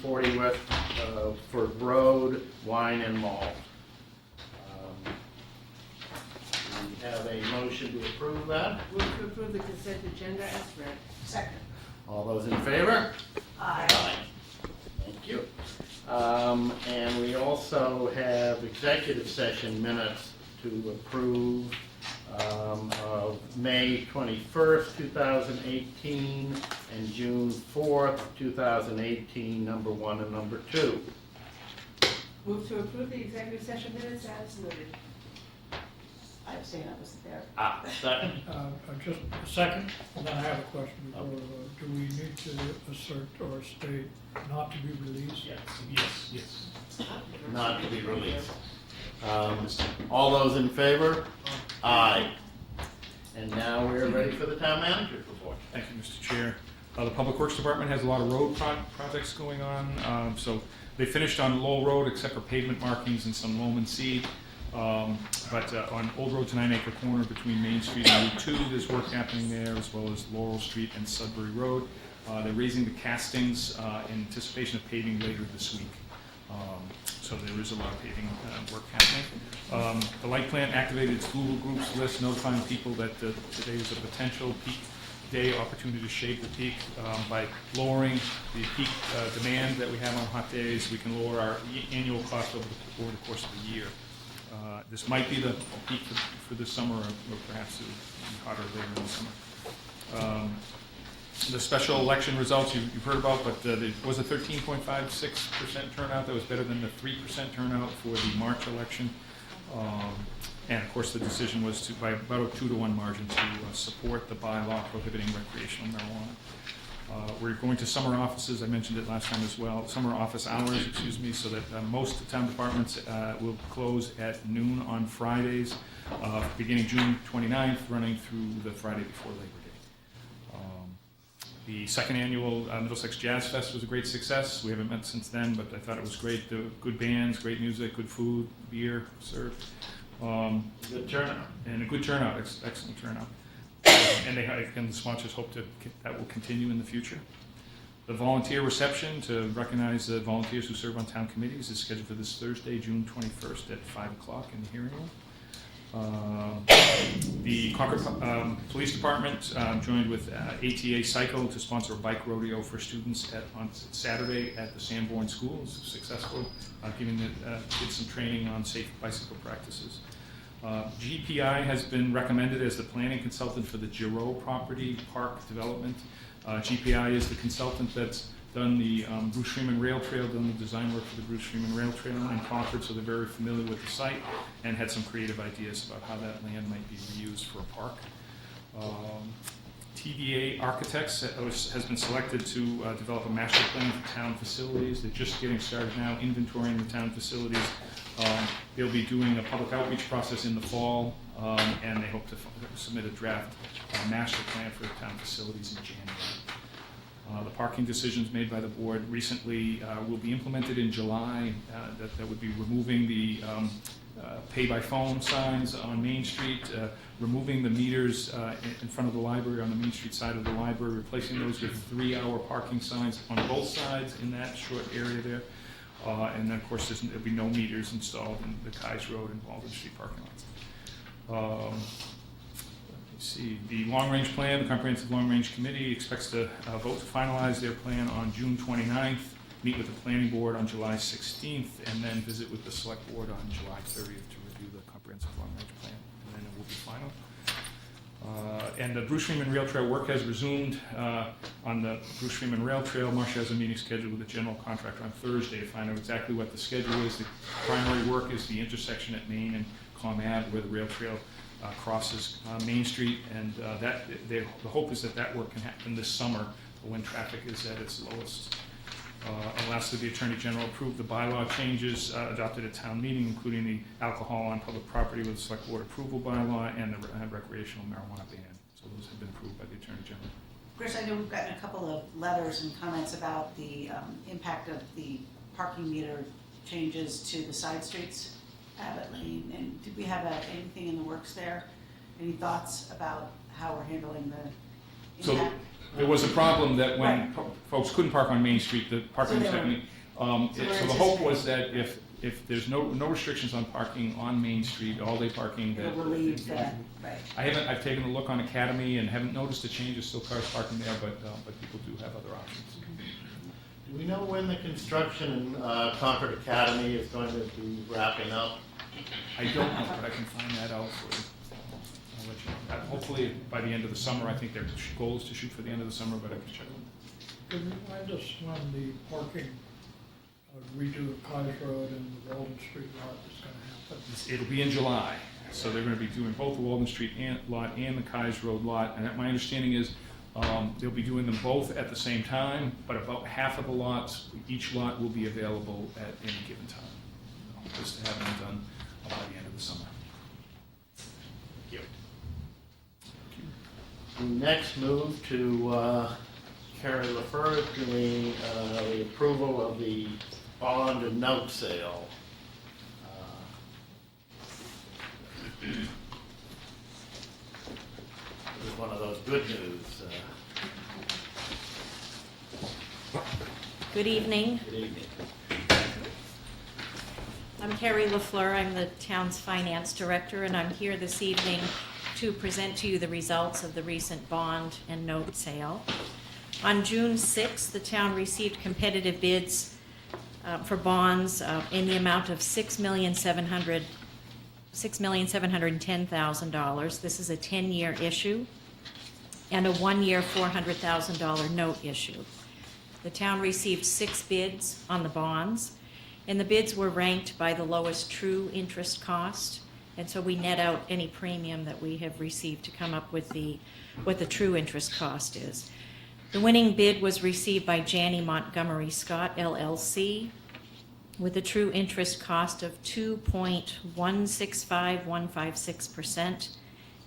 40 West Ford Road, wine and malt. We have a motion to approve that. Move to approve the consent agenda as read. Second. All those in favor? Aye. Thank you. And we also have executive session minutes to approve of May 21st, 2018 and June 4th, 2018, number 1 and number 2. Move to approve the executive session minutes as noted. I abstain, I wasn't there. Second. Just a second, and then I have a question before, do we need to assert or state not to be released? Yes. Not to be released. All those in favor? Aye. And now we're ready for the town manager's report. Thank you, Mr. Chair. The Public Works Department has a lot of road projects going on. So they finished on Lowell Road except for pavement markings and some loam and seed. But on Old Road to 9 Acre Corner between Main Street and Route 2, there's work happening there, as well as Laurel Street and Sudbury Road. They're raising the castings in anticipation of paving later this week. So there is a lot of paving work happening. The light plant activated its Google Groups list, notifying people that today is a potential peak day opportunity to shave the peak. By lowering the peak demand that we have on hot days, we can lower our annual cost over the course of the year. This might be the peak for this summer, or perhaps it will be hotter later in the summer. The special election results you've heard about, but there was a 13.56% turnout. That was better than the 3% turnout for the March election. And of course, the decision was by about a 2-to-1 margin to support the bylaw prohibiting recreational marijuana. We're going to summer offices, I mentioned it last time as well, summer office hours, excuse me, so that most town departments will close at noon on Fridays, beginning June 29th, running through the Friday before Labor Day. The second annual Middlesex Jazz Fest was a great success. We haven't met since then, but I thought it was great. Good bands, great music, good food, beer served. Good turnout. And a good turnout, excellent turnout. And the sponsors hope that will continue in the future. The volunteer reception to recognize the volunteers who serve on town committees is scheduled for this Thursday, June 21st at 5 o'clock in the hearing room. The Concord Police Department joined with ATA Cycle to sponsor a bike rodeo for students on Saturday at the Sanborn School. It was successful, giving the kids some training on safe bicycle practices. GPI has been recommended as the planning consultant for the Giroux property park development. GPI is the consultant that's done the Bruce Freeman Rail Trail, done the design work for the Bruce Freeman Rail Trail in Concord, so they're very familiar with the site and had some creative ideas about how that land might be reused for a park. TVA Architects has been selected to develop a master plan for town facilities. They're just getting started now, inventorying the town facilities. They'll be doing a public outreach process in the fall, and they hope to submit a draft master plan for the town facilities in January. The parking decisions made by the board recently will be implemented in July. That would be removing the pay-by-phone signs on Main Street, removing the meters in front of the library on the Main Street side of the library, replacing those with 3-hour parking signs on both sides in that short area there. And then, of course, there'll be no meters installed in the Keyes Road and Baldwin Street parking lots. See, the long-range plan, the Comprehensive Long-Range Committee expects to vote to finalize their plan on June 29th, meet with the Planning Board on July 16th, and then visit with the Select Board on July 30th to review the Comprehensive Long-Range Plan, and then it will be final. And the Bruce Freeman Rail Trail work has resumed on the Bruce Freeman Rail Trail. Marcia has a meeting scheduled with the general contractor on Thursday to find out exactly what the schedule is. The primary work is the intersection at Main and Com Ave where the rail trail crosses Main Street, and the hope is that work can happen this summer when traffic is at its lowest. And lastly, the Attorney General approved the bylaw changes adopted at town meeting, including the alcohol on public property with select board approval bylaw and the recreational marijuana ban. So those have been approved by the Attorney General. Chris, I know we've gotten a couple of letters and comments about the impact of the parking meter changes to the side streets, Abbott Lane, and did we have anything in the works there? Any thoughts about how we're handling the impact? There was a problem that when folks couldn't park on Main Street, the parking was So they were- happening. So the hope was that if there's no restrictions on parking on Main Street, all-day parking, that. It'll relieve that, right. I've taken a look on Academy and haven't noticed a change, there's still cars parking there, but people do have other options. Do we know when the construction in Concord Academy is going to be wrapping up? I don't know, but I can find that out for you. I'll let you know. Hopefully by the end of the summer, I think their goal is to shoot for the end of the summer, but I can check. Could you remind us when the parking redo of Cottage Road and the Walden Street lot is gonna happen? It'll be in July, so they're gonna be doing both the Walden Street lot and the Kais Road lot, and my understanding is they'll be doing them both at the same time, but about half of the lots, each lot will be available at any given time. Just to have them done by the end of the summer. Thank you. We next move to Carrie LaFleur doing the approval of the bond and note sale. This is one of those good news. Good evening. Good evening. I'm Carrie LaFleur. I'm the town's finance director, and I'm here this evening to present to you the results of the recent bond and note sale. On June 6th, the town received competitive bids for bonds in the amount of $6,710,000. This is a 10-year issue and a 1-year $400,000 note issue. The town received 6 bids on the bonds, and the bids were ranked by the lowest true interest cost, and so we net out any premium that we have received to come up with what the true interest cost is. The winning bid was received by Janney Montgomery Scott, LLC, with a true interest cost of 2.165156%,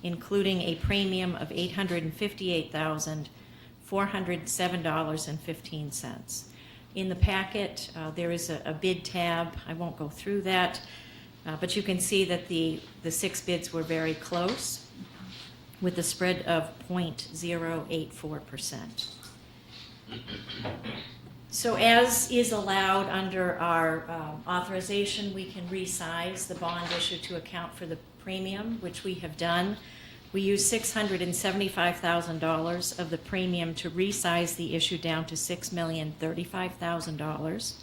including a premium of $858,407.15. In the packet, there is a bid tab. I won't go through that, but you can see that the 6 bids were very close, with a spread of 0.084%. So as is allowed under our authorization, we can resize the bond issue to account for the premium, which we have done. We used $675,000 of the premium to resize the issue down to $6,035,000.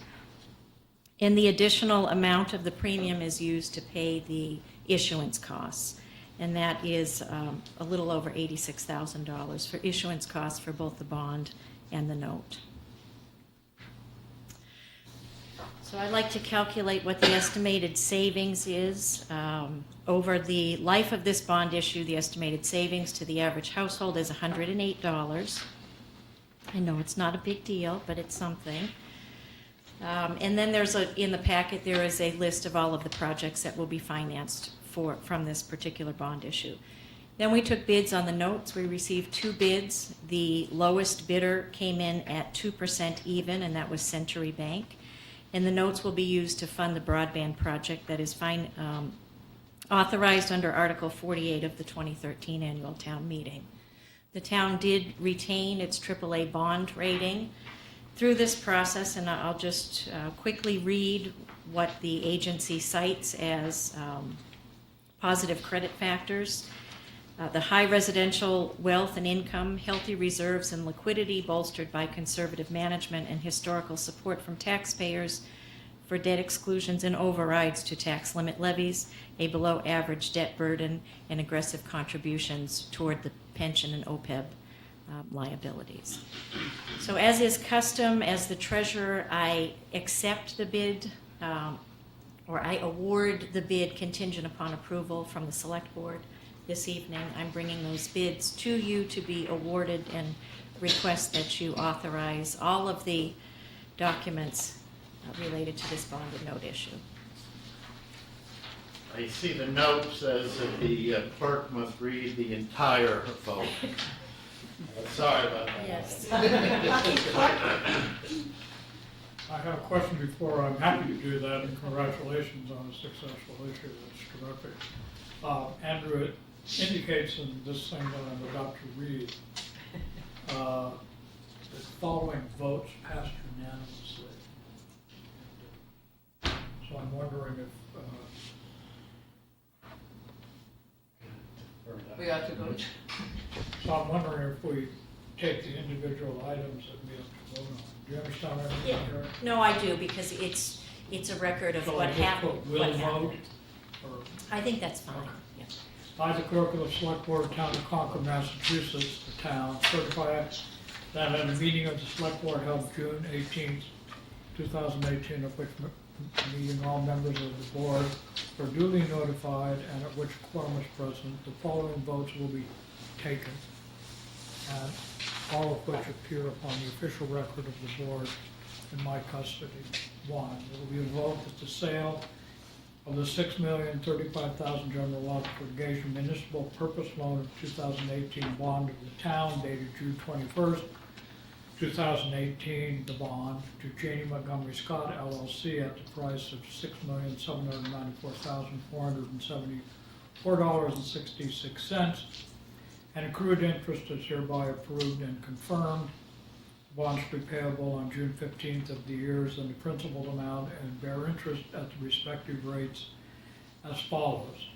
And the additional amount of the premium is used to pay the issuance costs. And that is a little over $86,000 for issuance costs for both the bond and the note. So I'd like to calculate what the estimated savings is. Over the life of this bond issue, the estimated savings to the average household is $108. I know it's not a big deal, but it's something. And then in the packet, there is a list of all of the projects that will be financed from this particular bond issue. Then we took bids on the notes. We received 2 bids. The lowest bidder came in at 2% even, and that was Century Bank. And the notes will be used to fund the broadband project that is authorized under Article 48 of the 2013 annual town meeting. The town did retain its AAA bond rating through this process, and I'll just quickly read what the agency cites as positive credit factors. The high residential wealth and income, healthy reserves and liquidity bolstered by conservative management and historical support from taxpayers for debt exclusions and overrides to tax limit levies, a below average debt burden, and aggressive contributions toward the pension and OPEB liabilities. So as is custom, as the treasurer, I accept the bid, or I award the bid contingent upon approval from the select board. This evening, I'm bringing those bids to you to be awarded and request that you authorize all of the documents related to this bond and note issue. I see the note says that the clerk must read the entire vote. Sorry about that. Yes. I have a question before. I'm happy to do that, and congratulations on a successful issue. That's terrific. Andrew, it indicates in this thing that I'm about to read The following votes passed unanimously. So I'm wondering if, We ought to vote. so I'm wondering if we take the individual items that we have to vote on. Do you understand what I'm Yeah. saying? No, I do, because it's a record of So what I just happened. put will What vote, happened. or I think that's fine, yeah. I, the clerk of the select board of town of Concord, Massachusetts, the town, certify that at a meeting of the select board held June 18th, 2018, of which meeting all members of the board were duly notified and at which quorum is present, the following votes will be taken, and all of which appear upon the official record of the board in my custody. One, it will be a vote that the sale of the $6,035,000 general obligation municipal purpose loan of 2018 bond of the town dated June 21st, 2018, the bond to Janie Montgomery Scott LLC at the price of $6,794,474.66, and accrued interest is hereby approved and confirmed. Bonds to be payable on June 15th of the years in the principal amount and bear interest at the respective rates as follows.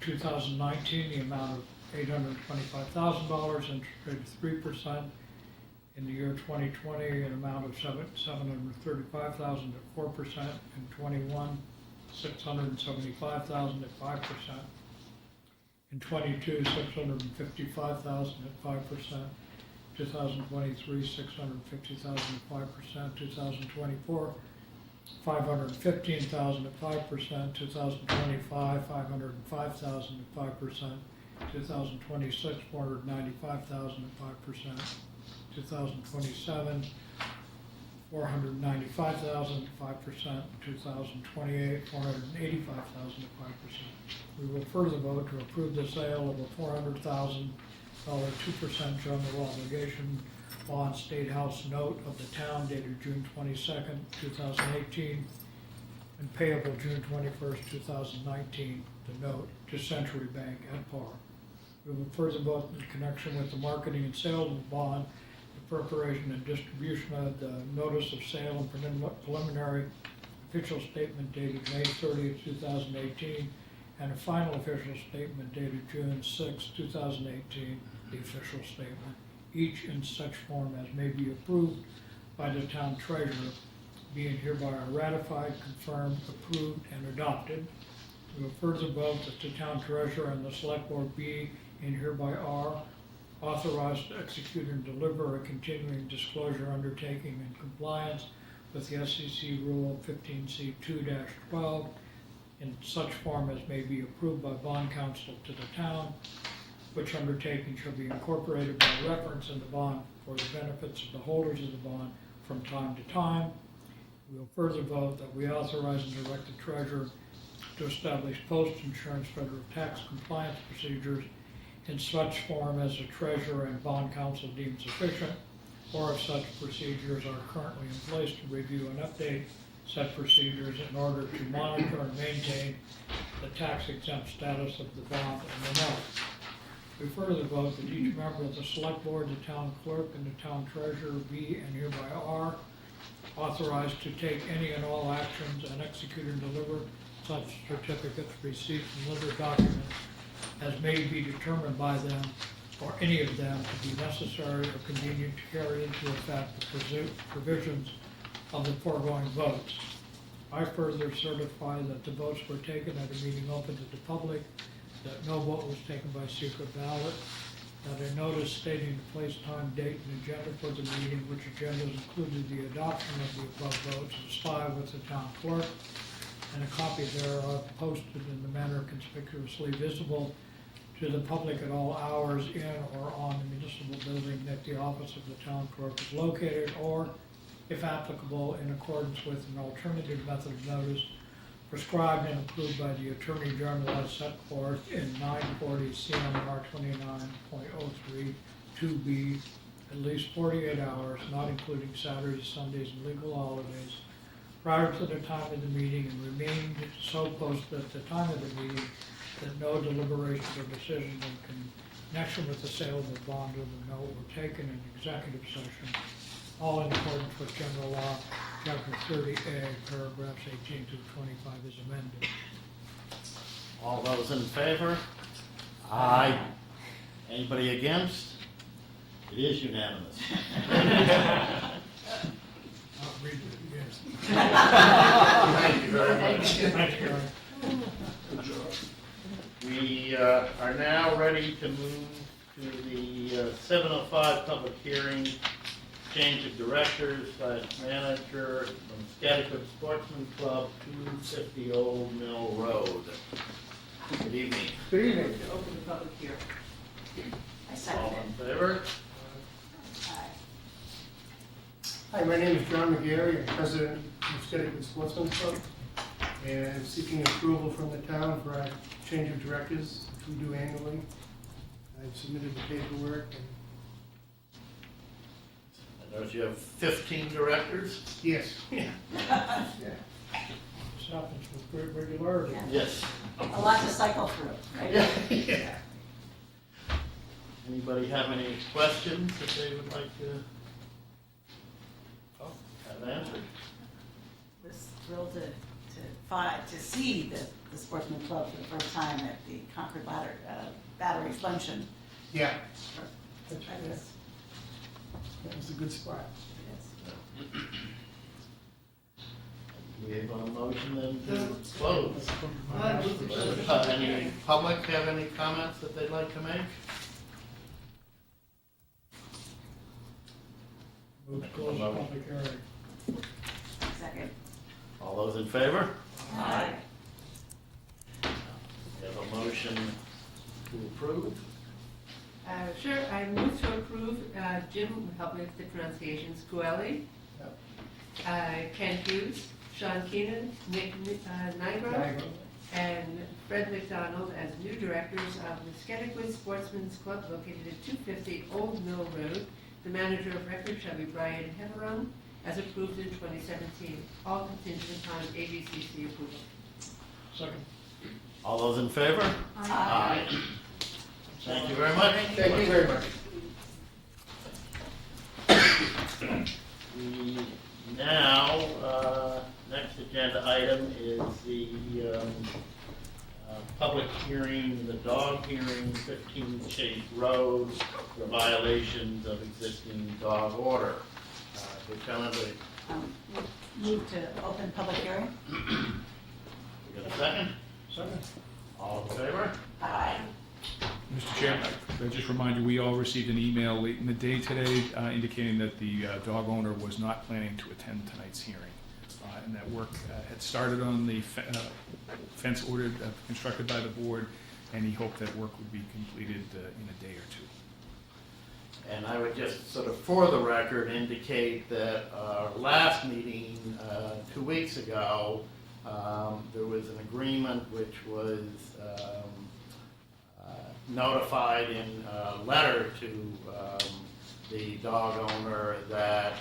2019, the amount of $825,000, interest rate of 3%. In the year 2020, an amount of $735,000 at 4%. In 21, $675,000 at 5%. In 22, $655,000 at 5%. 2023, $650,000 at 5%, 2024, $515,000 at 5%, 2025, $505,000 at 5%, 2026, $495,000 at 5%, 2027, $495,000 at 5%, 2028, $485,000 at 5%. We will further vote to approve the sale of a $400,000 2% general obligation bond State House note of the town dated June 22nd, 2018, and payable June 21st, 2019, the note to Century Bank at par. We will further vote in connection with the marketing and sale of the bond, the preparation and distribution of the notice of sale and preliminary official statement dated May 30th, 2018, and a final official statement dated June 6, 2018, the official statement, each in such form as may be approved by the town treasurer, being hereby ratified, confirmed, approved, and adopted. We will further vote that the town treasurer and the select board be and hereby are authorized to execute and deliver a continuing disclosure undertaking in compliance with the SEC Rule 15C2-12 in such form as may be approved by bond counsel to the town, which undertaking shall be incorporated by reference in the bond for the benefits of the holders of the bond from time to time. We will further vote that we authorize and direct the treasurer to establish post-insurance federal tax compliance procedures in such form as the treasurer and bond counsel deem sufficient, or if such procedures are currently in place, to review and update said procedures in order to monitor and maintain the tax exempt status of the bond and the note. We further vote that each member of the select board, the town clerk, and the town treasurer be and hereby are authorized to take any and all actions and execute and deliver such certificates, receipts, and other documents as may be determined by them or any of them to be necessary or convenient to carry into effect the provisions of the foregoing votes. I further certify that the votes were taken at a meeting open to the public, that no vote was taken by secret ballot, that a notice stating the place, time, date, and agenda for the meeting, which agendas included the adoption of the above votes, is filed with the town clerk, and a copy thereof posted in the manner conspicuously visible to the public at all hours in or on the municipal building that the office of the town clerk is located, or, if applicable, in accordance with an alternative method of notice prescribed and approved by the Attorney General as set forth in 940 CMR 29.03 2B, at least 48 hours, not including Saturdays, Sundays, and legal holidays, prior to the time of the meeting, and remained so posted at the time of the meeting that no deliberation or decision can connection with the sale of the bond or the note were taken in executive session, all in accordance with general law, chapter 30A, paragraphs 18 through 25 is amended. All those in favor? Aye. Anybody against? It is unanimous. I'll read it again. Thank you very much. Thanks, Gary. We are now ready to move to the 7:05 public hearing, change of directors / manager from Scottish Sportsman Club, 250 Old Mill Road. Good evening. Good evening. To open the public hearing. I second All it. in favor? Aye. Hi, my name is John McGarry. I'm president of Scottish Sportsman Club, and I'm seeking approval from the town for our change of directors, which we do annually. I've submitted the paperwork, and I notice you have 15 directors? yes. Yeah. This happens with great regularity. Yeah. Yes. A lot to cycle through, right? Yeah. Anybody have any questions that they would like to have answered? Was thrilled to see the Sportsman Club for the first time at the Concord Battery Luncheon. Yeah, That was- that was a good spot. yes. We have a motion then to close. Move to close. Any public have any comments that they'd like to make? Move to close the public hearing. Second. All those in favor? Aye. We have a motion to approve. Sure, I move to approve, Jim will help me with the pronunciations, Coeli, Ken Hughes, Sean Keenan, Nick Nigro, and Fred McDonald as new directors of the Scottish Sportsman's Club located at 250 Old Mill Road. The manager of record shall be Brian Heveron, as approved in 2017, all contingent upon ABCC approval. Second. All those in favor? Aye. Thank you very much. Thank you very much. We now, next agenda item is the public hearing, the dog hearing, 15 Chase Road, for violations of existing dog order. Lieutenant, Move to open public hearing. we got a second? Second. All in favor? Aye. Mr. Chairman, I just remind you, we all received an email late in the day today indicating that the dog owner was not planning to attend tonight's hearing. And that work had started on the fence ordered, constructed by the board, and he hoped that work would be completed in a day or two. And I would just sort of, for the record, indicate that our last meeting 2 weeks ago, there was an agreement which was notified in a letter to the dog owner that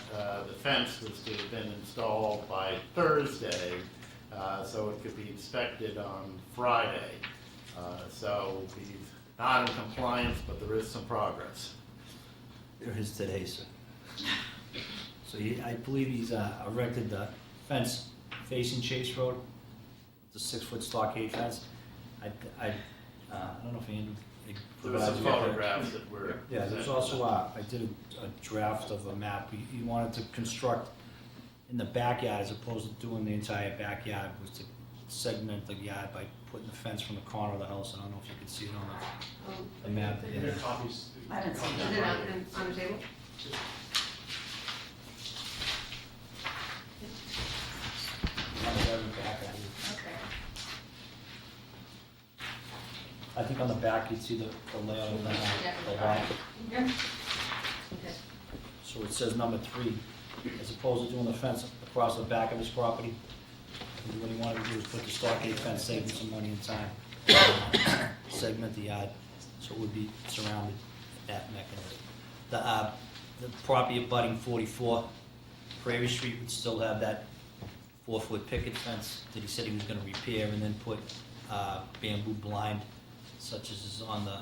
the fence was to have been installed by Thursday, so it could be inspected on Friday. So he's not in compliance, but there is some progress. There is today, sir. So I believe he's erected the fence facing Chase Road, the 6-foot stockade fence. I don't know if Andrew There were some provided you with that. photographs that were. Yeah, there's also, I did a draft of a map. He wanted to construct in the backyard as opposed to doing the entire backyard, was to segment the yard by putting the fence from the corner of the house. I don't know if you can see it on the map. Is it I haven't seen on the table? On the very back, Okay. I think on the back you'd see the layout of the lot. Yeah. Okay. So it says number 3, as opposed to doing the fence across the back of his property. I think what he wanted to do was put the stockade fence, save him some money and time. Segment the yard, so it would be surrounded that mechanism. The property abutting 44 Prairie Street would still have that 4-foot picket fence that he said he was gonna repair and then put bamboo blind, such as is on the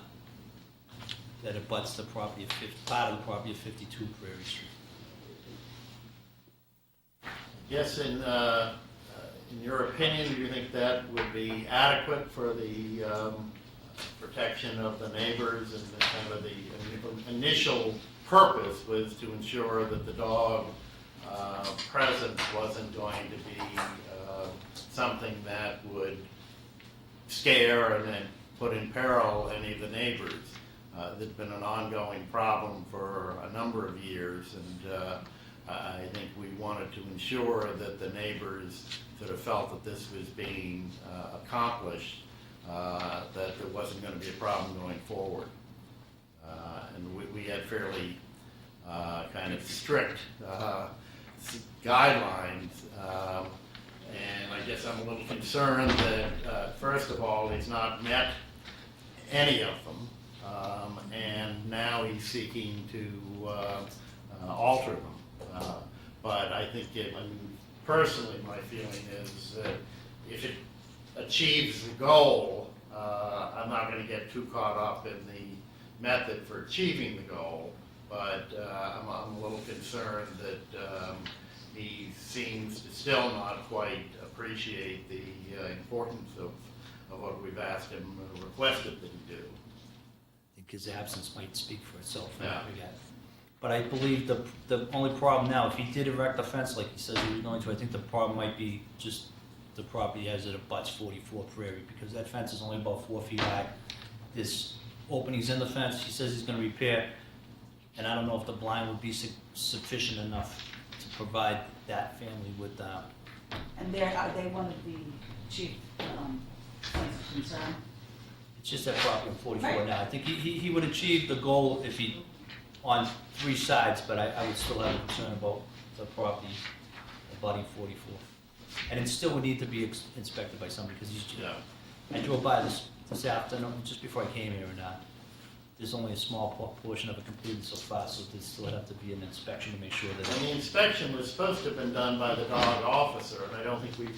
that abuts the property of part of the property of 52 Prairie Street. Yes, in your opinion, do you think that would be adequate for the protection of the neighbors, and the kind of the initial purpose was to ensure that the dog presence wasn't going to be something that would scare and then put in peril any of the neighbors? There's been an ongoing problem for a number of years, and I think we wanted to ensure that the neighbors sort of felt that this was being accomplished, that there wasn't going to be a problem going forward. And we had fairly kind of strict guidelines, and I guess I'm a little concerned that, first of all, he's not met any of them, and now he's seeking to alter them. But I think, personally, my feeling is that if it achieves the goal, I'm not going to get too caught up in the method for achieving the goal, but I'm a little concerned that he seems to still not quite appreciate the importance of what we've asked him and requested that he do. I think his absence might speak for itself. Yeah. But I believe the only problem now, if he did erect a fence like he says he was going to, I think the problem might be just the property as it abuts 44 Prairie, because that fence is only about 4 feet high. There's openings in the fence, he says he's going to repair, and I don't know if the blind would be sufficient enough to provide that family with. And are they one of the chief points of concern? It's just that property on 44 Right. now. I think he would achieve the goal if he, on 3 sides, but I would still have a concern about the property abutting 44. And it still would need to be inspected by somebody, because Yeah. I drove by this afternoon, just before I came here, and there's only a small portion of it completed so far, so there still have to be an inspection to make sure that. And the inspection was supposed to have been done by the dog officer, and I don't think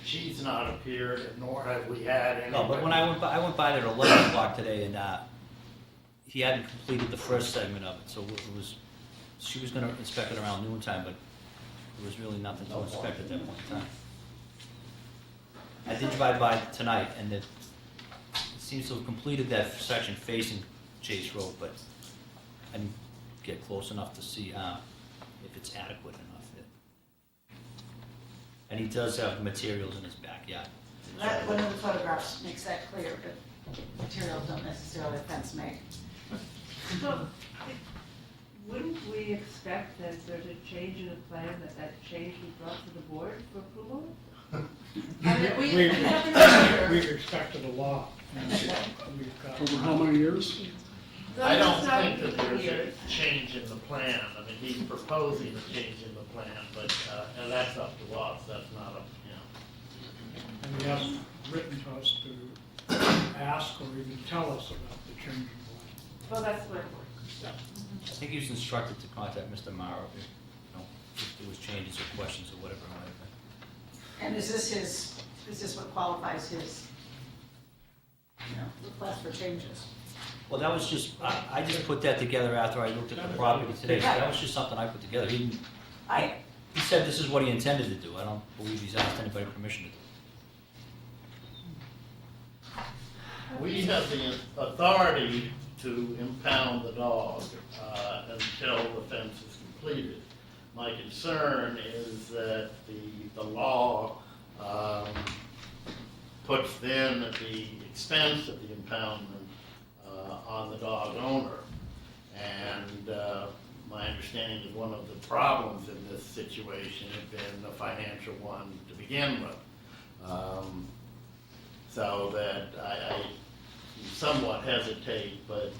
she's not appeared, nor have we had any. No, but when I went by there at 11 o'clock today, and he hadn't completed the first segment of it, so she was gonna inspect it around noontime, but there was really nothing to inspect at that point in time. I did drive by tonight, and it seems to have completed that section facing Chase Road, but I didn't get close enough to see if it's adequate enough. And he does have materials in his backyard. One of the photographs makes that clear, but materials don't necessarily fence make. So, wouldn't we expect that if there's a change in the plan, that change be brought to the board for approval? I mean, we have to We've expected a lot. Over how many years? I don't think that there's a change in the plan. I mean, he's proposing a change in the plan, but, and that's up to us, that's not up to him. And he hasn't written to us to ask or even tell us about the change in plan. Well, that's my point. I think he was instructed to contact Mr. Morrow if there was changes or questions or whatever it might have been. And is this what qualifies his, request for changes? Well, that was just, I just put that together after I looked at the property today, so that was just something I put together. He said this is what he intended to do. I don't believe he's asked anybody permission to do it. We have the authority to impound the dog until the fence is completed. My concern is that the law puts then the expense of the impoundment on the dog owner. And my understanding is one of the problems in this situation had been the financial one to begin with. So that I somewhat hesitate, but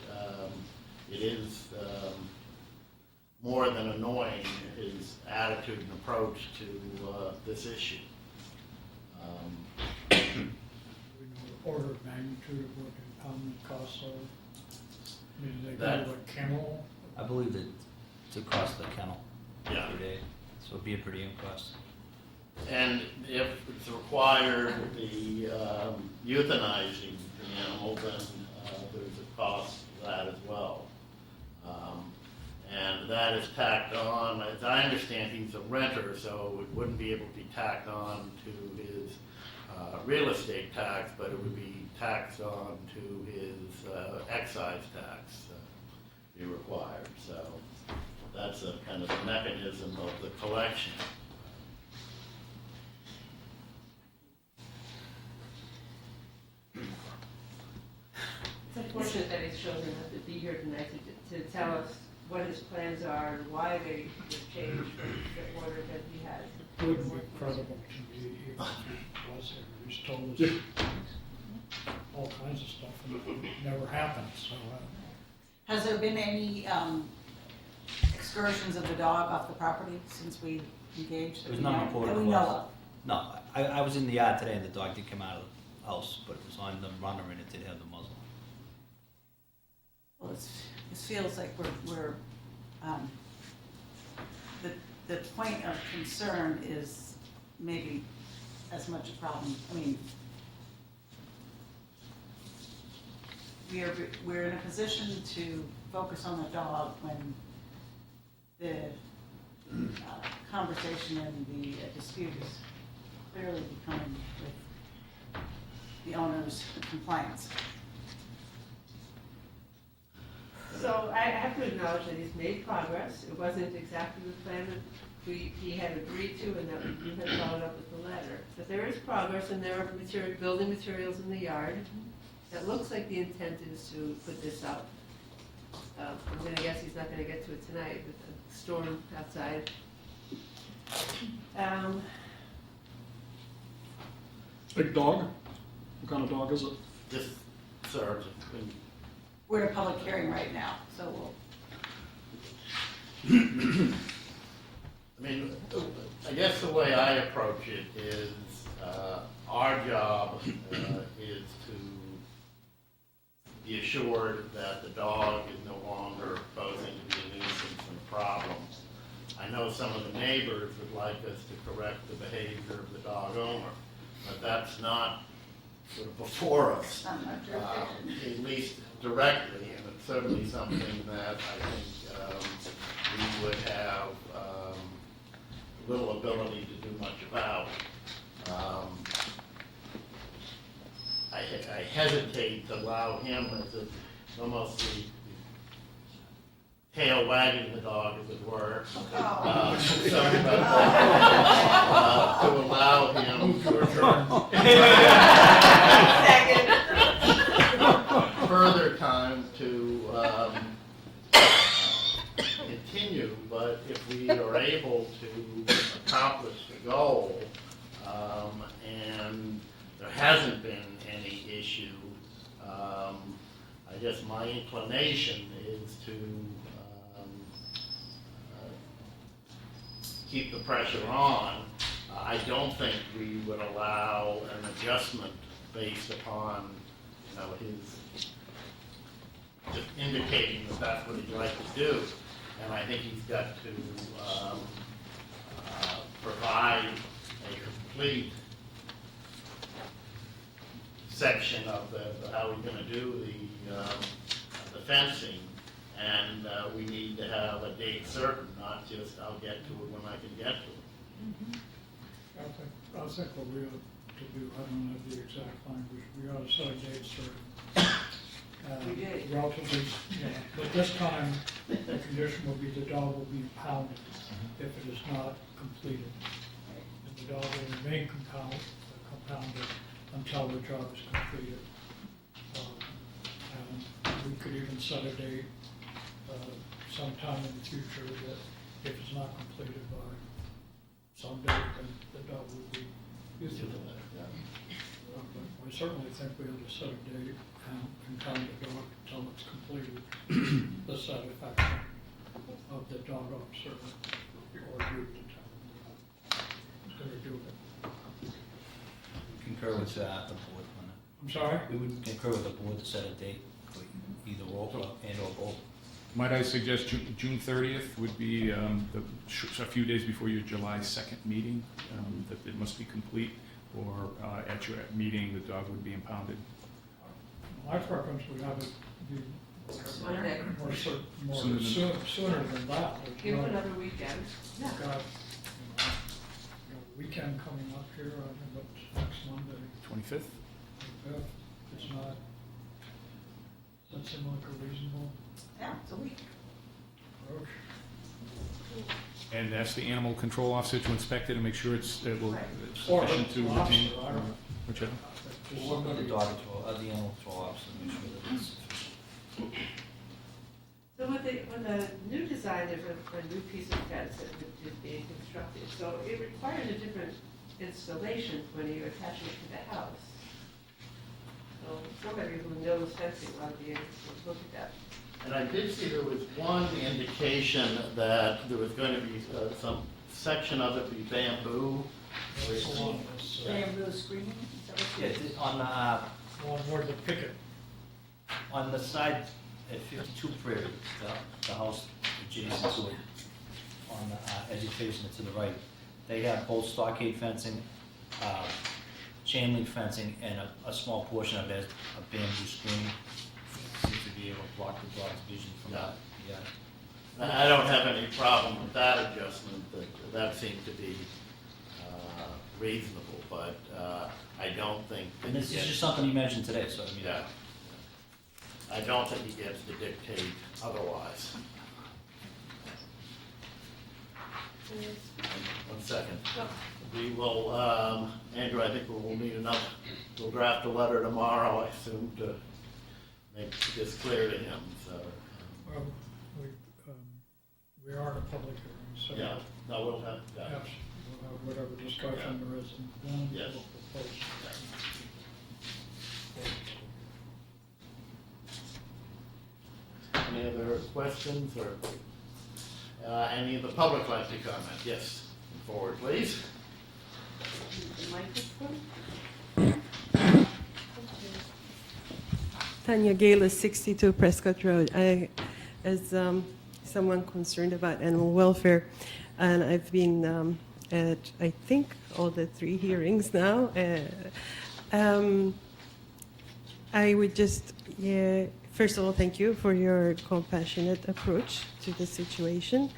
it is more than annoying, his attitude and approach to this issue. We know the order of magnitude of what impoundment costs are. I mean, they go to a kennel. I believe that to cost the kennel Yeah. per day, so it'd be a per diem cost. And if it's required, the euthanizing the animal, then there's a cost that as well. And that is tacked on, as I understand, he's a renter, so it wouldn't be able to be tacked on to his real estate tax, but it would be taxed on to his excise tax be required. So that's a kind of a mechanism of the collection. It's unfortunate that he's chosen not to be here tonight to tell us what his plans are and why they were changed from the order that he has. It wouldn't be credible to me if he was here. He's told us all kinds of stuff and it never happened, so. Has there been any excursions of the dog off the property since we engaged? There was none reported That we to know us. of? No, I was in the yard today and the dog did come out of the house, but it was on the runner and it did have the muzzle. Well, it feels like we're the point of concern is maybe as much a problem. I mean, we're in a position to focus on the dog when the conversation and the dispute is clearly becoming with the owner's compliance. So I have to acknowledge that he's made progress. It wasn't exactly the plan that he had agreed to and that we had followed up with the letter. But there is progress and there are building materials in the yard. It looks like the intent is to put this up. I'm gonna guess he's not gonna get to it tonight with the storm outside. Big dog? What kind of dog is it? Just serves. We're in a public hearing right now, so we'll. I mean, I guess the way I approach it is, our job is to be assured that the dog is no longer posing to be a nuisance and a problem. I know some of the neighbors would like us to correct the behavior of the dog owner, but that's not sort of before us, Not much jurisdiction. at least directly, and it's certainly something that I think we would have little ability to do much about. I hesitate to allow him as almost the tail wagging the dog, as it were. Sorry about that. To allow him to return further time to continue, but if we are able to accomplish the goal, and there hasn't been any issue, I guess my inclination is to keep the pressure on. I don't think we would allow an adjustment based upon, his just indicating that that's what he'd like to do. And I think he's got to provide a complete section of how he's going to do the fencing, and we need to have a date certain, not just I'll get to it when I can get to it. I think what we ought to do, I don't have the exact language, we ought to set a date certain. We did. Relatively, but this time, the condition will be the dog will be impounded if it is not completed. And the dog will remain compounded until the job is completed. And we could even set a date sometime in the future that if it's not completed by some date, then the dog will be usable. But we certainly think we ought to set a date and pound the dog until it's completed, the satisfaction of the dog officer or group to tell them going to do it. Concur with the board on that. I'm sorry? We would concur with the board to set a date for either or both. Might I suggest June 30th would be a few days before your July 2nd meeting, that it must be complete, or at your meeting, the dog would be impounded. My preference would have it be Monday. More Sooner than- sooner than that. Give it another weekend. We've got, weekend coming up here, I think it's next Monday, 25th? if it's not, does that seem like a reasonable Yeah, it's a week. approach? And ask the animal control officer to inspect it and make sure it's Or sufficient to lobster, retain. I don't know. Whichever. Just We'll work with the somebody- dog control, the animal control officer, to make sure that it's sufficient. So with the new design, there's a new piece of fence that is being constructed. So it requires a different installation when you're attaching it to the house. So somebody who knows fencing ought to be able to look at that. And I did see there was one indication that there was going to be some section of it be bamboo. Along this, Bamboo screening, is that what you? Yeah, along where the picket, on the side at 52 Prairie, the house adjacent to it, on the, as you're facing it to the right, they have both stockade fencing, chain link fencing, and a small portion of it has a bamboo screen. Seems to be able to block the dog's vision from that. Yeah. And I don't have any problem with that adjustment, that seemed to be reasonable, but I don't think. And this is just something you mentioned today, so I mean. Yeah. I don't think he gets to dictate otherwise. One second. We will, Andrew, I think we will need another, we'll draft a letter tomorrow, I assume, to make this clear to him, so. well, we are in a public hearing, so. Yeah, no, we'll have, Yes, we'll have whatever discussion there is, and then Yes. we'll propose. Any other questions or any of the public like to comment? Yes, come forward, please. The microphone? Tanya Gala, 62 Prescott Road. As someone concerned about animal welfare, and I've been at, I think, all the 3 hearings now. I would just, first of all, thank you for your compassionate approach to the situation,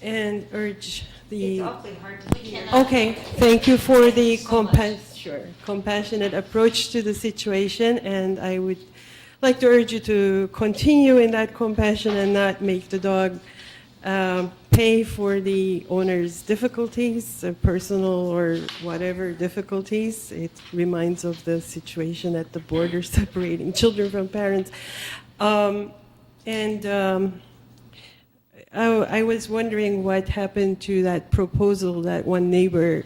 and urge the. It's awfully hard to hear. Okay, thank you for the so much. compassionate approach to the situation, and I would like to urge you to continue in that compassion and not make the dog pay for the owner's difficulties, personal or whatever difficulties. It reminds of the situation at the border separating children from parents. I was wondering what happened to that proposal that one neighbor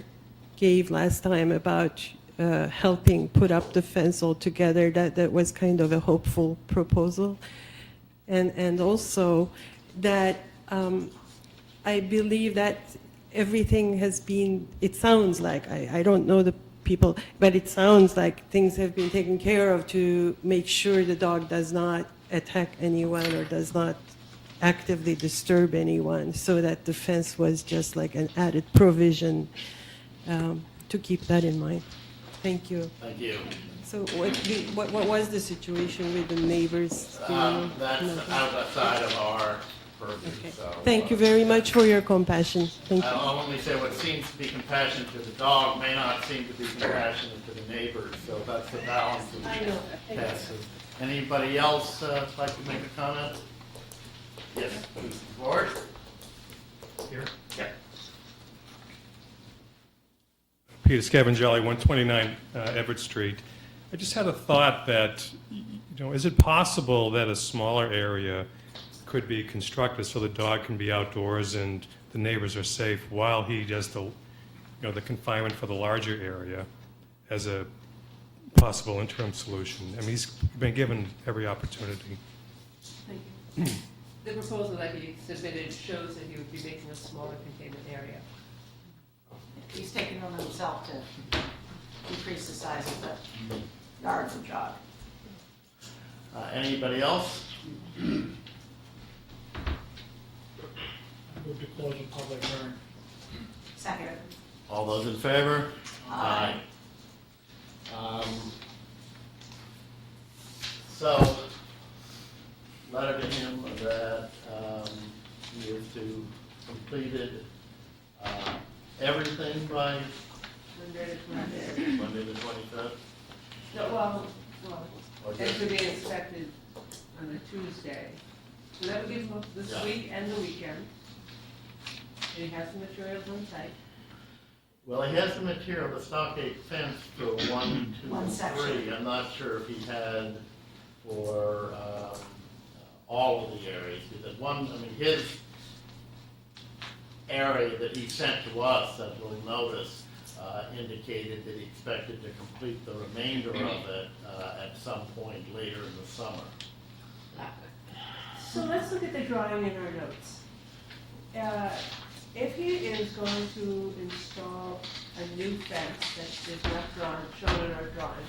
gave last time about helping put up the fence altogether. That was kind of a hopeful proposal. And also that I believe that everything has been, it sounds like, I don't know the people, but it sounds like things have been taken care of to make sure the dog does not attack anyone or does not actively disturb anyone, so that the fence was just like an added provision to keep that in mind. Thank you. Thank you. So what was the situation with the neighbors? Do you know? That's No. outside of our purview, Okay. so. Thank you very much for your compassion. Thank you. I'll only say what seems to be compassionate to the dog may not seem to be compassionate to the neighbors, so that's the balance of I know. passes. Anybody else like to make a comment? Yes, please, Lord? Here? Yeah. Peter Scavangelli, 129 Everett Street. I just had a thought that, is it possible that a smaller area could be constructed so the dog can be outdoors and the neighbors are safe while he does the confinement for the larger area as a possible interim solution? I mean, he's been given every opportunity. Thank you. The proposal that he submitted shows that he would be making a smaller containment area. He's taking it on himself to increase the size of the yard for jog. Anybody else? Move to close the public hearing. Second. All those in favor? Aye. So, letter to him that he is to completed everything by Monday the 25th? No, well, Or it just- could be inspected on a Tuesday. So that would give him this Yeah. week and the weekend. And he has the materials on site. Well, he has the material, the stockade fence for 1, 2, One and section. 3. I'm not sure if he had for all of the areas, because his area that he sent to us, that little notice, indicated that he expected to complete the remainder of it at some point later in the summer. So let's look at the drawing in our notes. If he is going to install a new fence that is not shown in our drawing,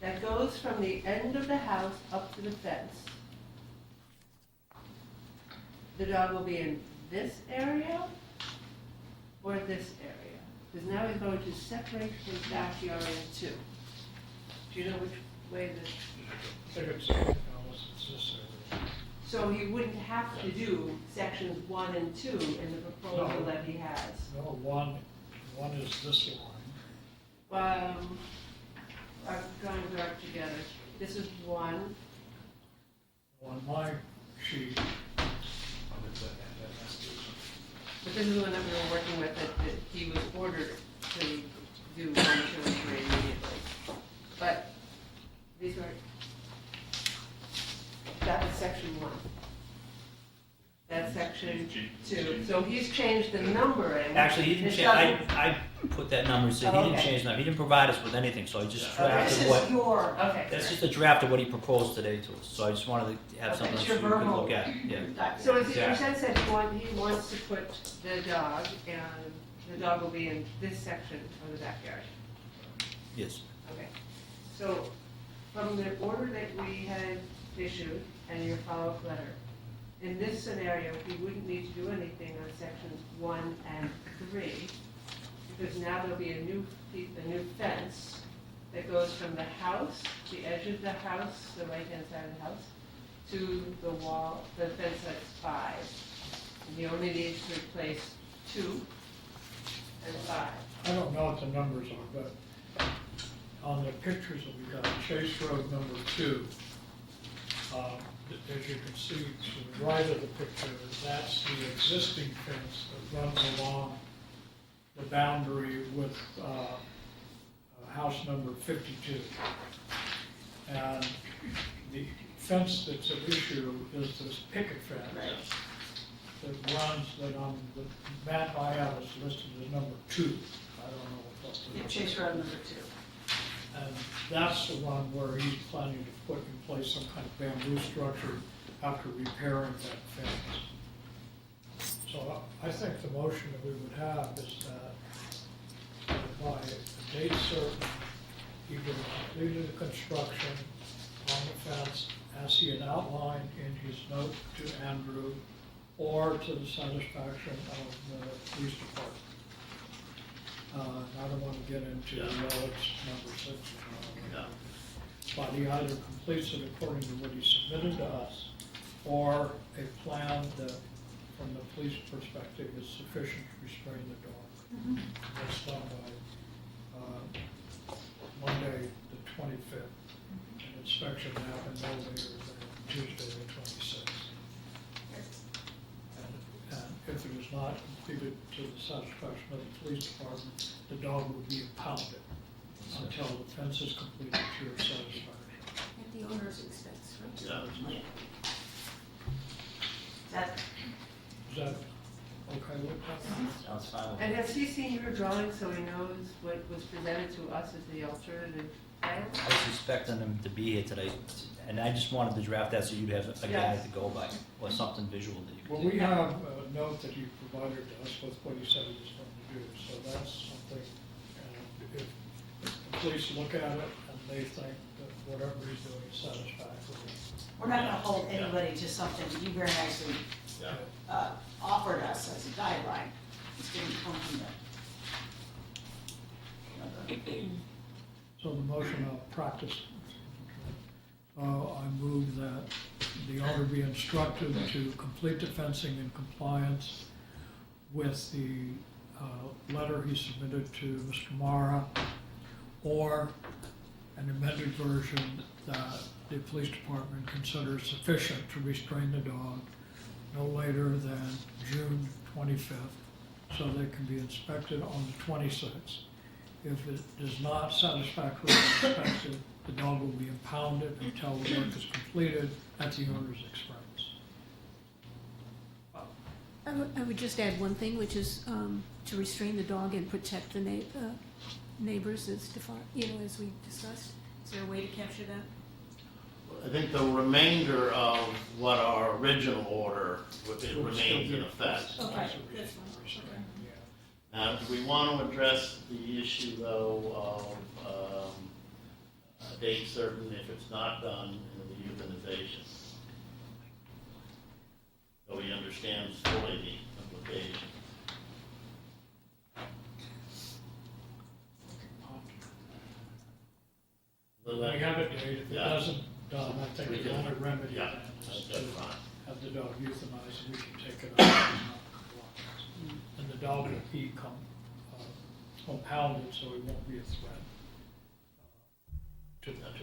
that goes from the end of the house up to the fence, the dog will be in this area or this area? Because now he's going to separate his backyard in two. Do you know which way this? I think it's this area. So he wouldn't have to do sections 1 and 2 in the proposal No. that he has. No, one is this line. Our drawings are together. This is 1. On my sheet, But this is the one that we were working with, that he was ordered to do 1, 2, and 3 immediately. But these are, that is section 1. That's section 2. So he's changed the numbering. Actually, he didn't It change, doesn't- I put that number, and said he didn't Okay. change that, he didn't provide us with anything, so I just This drafted is what, your, Okay. that's just a draft of what he proposed today to us, so I just wanted to have Okay. something it's that your you could verbal. look at, yeah. document. So as Yeah. your sense said, he wants to put the dog, and the dog will be in this section of the backyard. Yes. Okay. So from the order that we had issued and your follow-up letter, in this scenario, he wouldn't need to do anything on sections 1 and 3, because now there'll be a new fence that goes from the house, the edge of the house, the right-hand side of the house, to the wall, the fence that's 5. And he only needs to replace 2 and 5. I don't know what the numbers are, but on the pictures that we got, Chase Road number 2, as you can see to the right of the picture, that's the existing fence that runs along the boundary with house number 52. And the fence that's at issue is this picket fence that runs, that on the map I have is listed as number 2. I don't know what that's. Yeah, Chase Road number 2. And that's the one where he's planning to put in place some kind of bamboo structure after repairing that fence. So I think the motion that we would have is that by a date certain, he would have completed the construction on the fence as he had outlined in his note to Andrew, or to the satisfaction of the police department. I don't want to get into, well, it's number 6 or not. But he either completes it according to what he submitted to us, or a plan that, from the police perspective, is sufficient to restrain the dog. That's done by Monday, the 25th. An inspection happened no later than Tuesday, the 26th. And if it is not completed to the satisfaction of the police department, the dog will be impounded until the fence is completed to your satisfaction. At the owner's expense, right? Yeah. That, Is that okay with that? Sounds fine with And me. has he seen your drawing so he knows what was presented to us as the alternative plan? I was expecting him to be here today, and I just wanted to draft that so you'd have a guide Yes. to go by, or something visual that you Well, could we do. have a note that he provided to us with what he said he was going to do, so that's something, if the police look at it and they think that whatever he's doing is satisfactory. we're not gonna hold anybody to something that you very nicely offered us as a guideline. It's gonna come from the. So the motion of practice, I move that the owner be instructed to complete the fencing in compliance with the letter he submitted to Mr. Mara, or an amended version that the police department considers sufficient to restrain the dog no later than June 25th, so they can be inspected on the 26th. If it is not satisfactorily inspected, the dog will be impounded until the work is completed at the owner's expense. I would just add one thing, which is to restrain the dog and protect the neighbors, as as we discussed. Is there a way to capture that? I think the remainder of what our original order remains in effect. Okay, that's fine. Okay. Now, do we want to address the issue, though, of a date certain if it's not done in the euthanization? So he understands fully the implication. We have a date, if it Yeah. doesn't done, I think We the can- only remedy yeah, then is that's to fine. have the dog euthanized, and we can take it out. And the dog will become compounded, so it won't be a threat to the neighbors.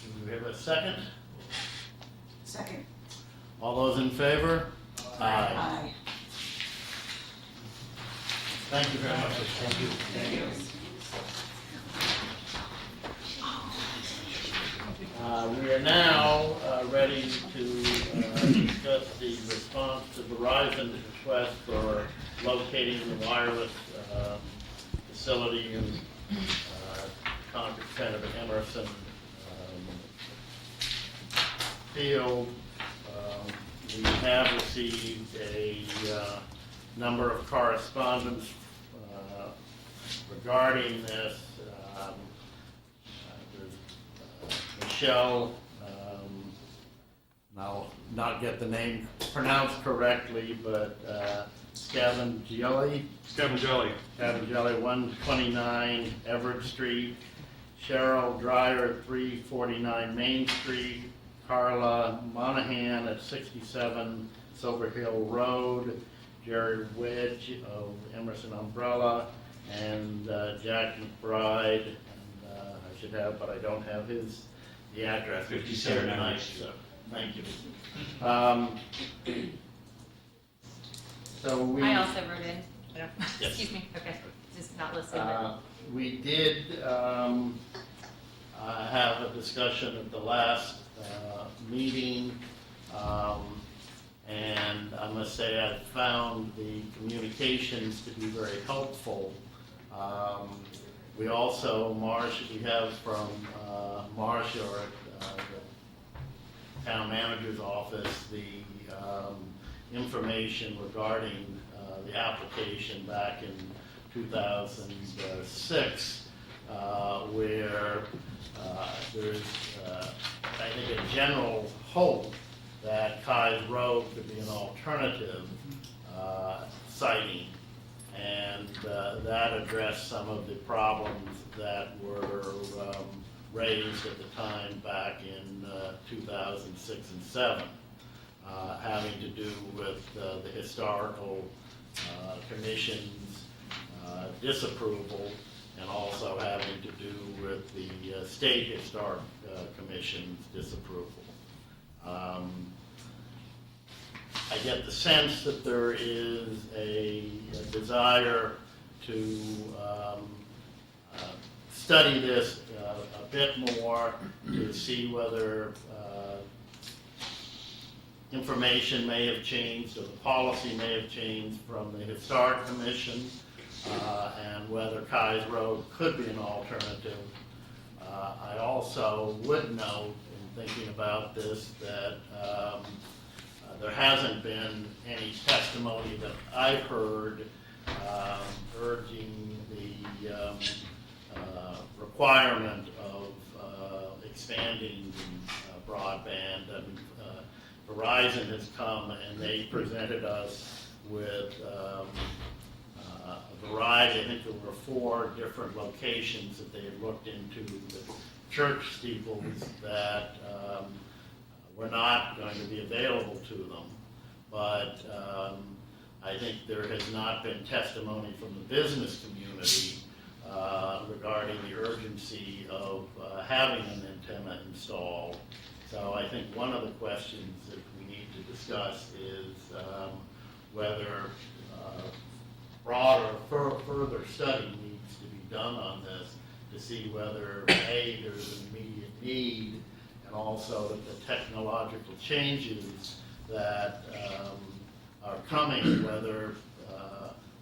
Do we have a second? Second. All those in favor? Aye. Thank you very much. Thank you. We are now ready to discuss the response to Verizon's request for locating the wireless facility in Concord Center of Emerson Field. We have received a number of correspondence regarding this. Michelle, I'll not get the name pronounced correctly, but Scavengeli, 129 Everett Street, Cheryl Dreyer, 349 Main Street, Carla Monahan at 67 Silver Hill Road, Jerry Wedge of Emerson Umbrella, and Jack McBride, and I should have, but I don't have the address. 57 tonight, Everett so thank you. So we. I also wrote in. Yes. Excuse me. Okay, just not listed. But We did have a discussion at the last meeting, and I must say I found the communications to be very helpful. We also, we have from Marcia at the town manager's office the information regarding the application back in 2006, where there's, I think, a general hope that Kai's Road could be an alternative siting, and that addressed some of the problems that were raised at the time back in 2006 and 7, having to do with the historical commission's disapproval, and also having to do with the state historic commission's disapproval. I get the sense that there is a desire to study this a bit more, to see whether information may have changed or the policy may have changed from the Historic Commission, and whether Kai's Road could be an alternative. I also would note, in thinking about this, that there hasn't been any testimony that I've heard urging the requirement of expanding broadband. Verizon has come and they presented us with a variety. I think there were 4 different locations that they had looked into that church steeples that were not going to be available to them. But I think there has not been testimony from the business community regarding the urgency of having an antenna installed. So I think one of the questions that we need to discuss is whether broader, further study needs to be done on this to see whether A, there's an immediate need, and also that the technological changes that are coming, whether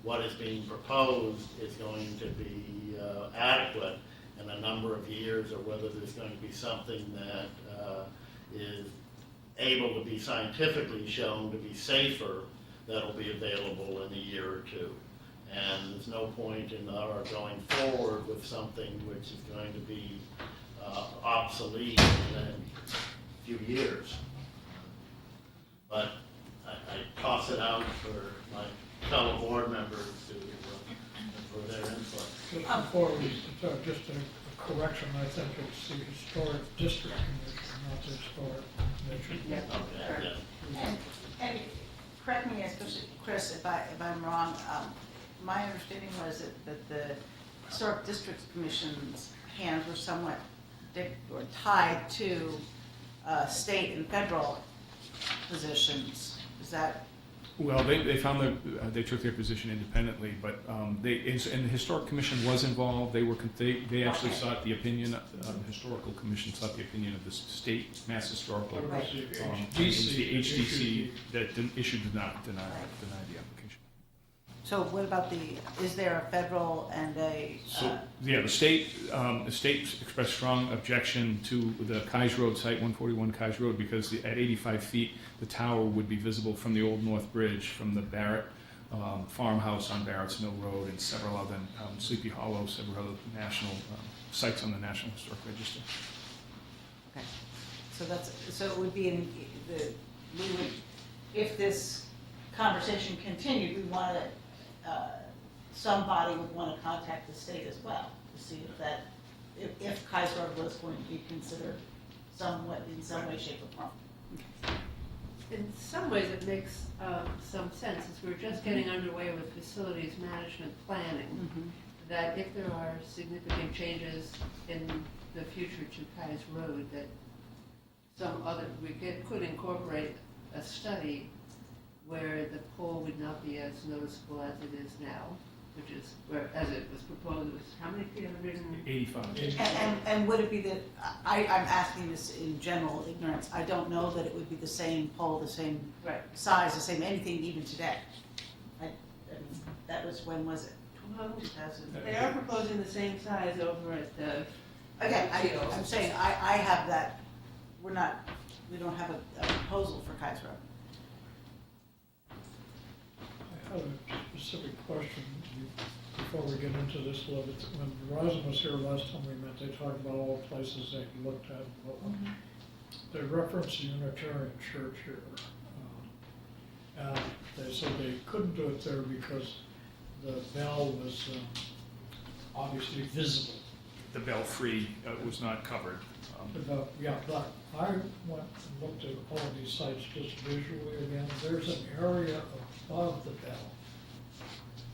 what is being proposed is going to be adequate in a number of years, or whether there's going to be something that is able to be scientifically shown to be safer that'll be available in a year or two. And there's no point in our going forward with something which is going to be obsolete in a few years. But I toss it out for my fellow board members for their input. Just before we start, just a correction, I think it's the Historic District Commission, not the Historic Commission. Okay, yeah. And correct me, especially Chris, if I'm wrong, my understanding was that the Historic District Commission's hands were somewhat tied to state and federal positions. Is that? Well, they found that they took their position independently, but and the Historic Commission was involved. They actually sought the opinion. The Historical Commission sought the opinion of the state Mass Historical. What about the It was the HDC that did not deny the application. So what about is there a federal and a? So yeah, the state expressed strong objection to the Kais Road site, 141 Kais Road, because at 85 feet, the tower would be visible from the Old North Bridge, from the Barrett farmhouse on Barrett's Mill Road, and several other Sleepy Hollow, several other national sites on the National Historic Register. Okay, so it would be if this conversation continued, we want to. Somebody would want to contact the state as well to see if Kais Road was going to be considered in some way, shape, or form. In some ways, it makes some sense, as we're just getting underway with facilities management planning, that if there are significant changes in the future to Kais Road, that could incorporate a study where the pole would not be as noticeable as it is now, which is as it was proposed, it was how many feet? 85. And would it be that, I'm asking this in general ignorance, I don't know that it would be the same pole, the same size, the same anything even today. That was, when was it? 2000. They are proposing the same size over at the. Again, I'm saying, I have that, we don't have a proposal for Kais Road. I have a specific question before we get into this a little bit. When Verizon was here last time we met, they talked about all the places they looked at. They referenced the Unitarian Church here. And they said they couldn't do it there because the bell was obviously visible. The belfry was not covered. But I went and looked at all of these sites just visually again. There's an area above the bell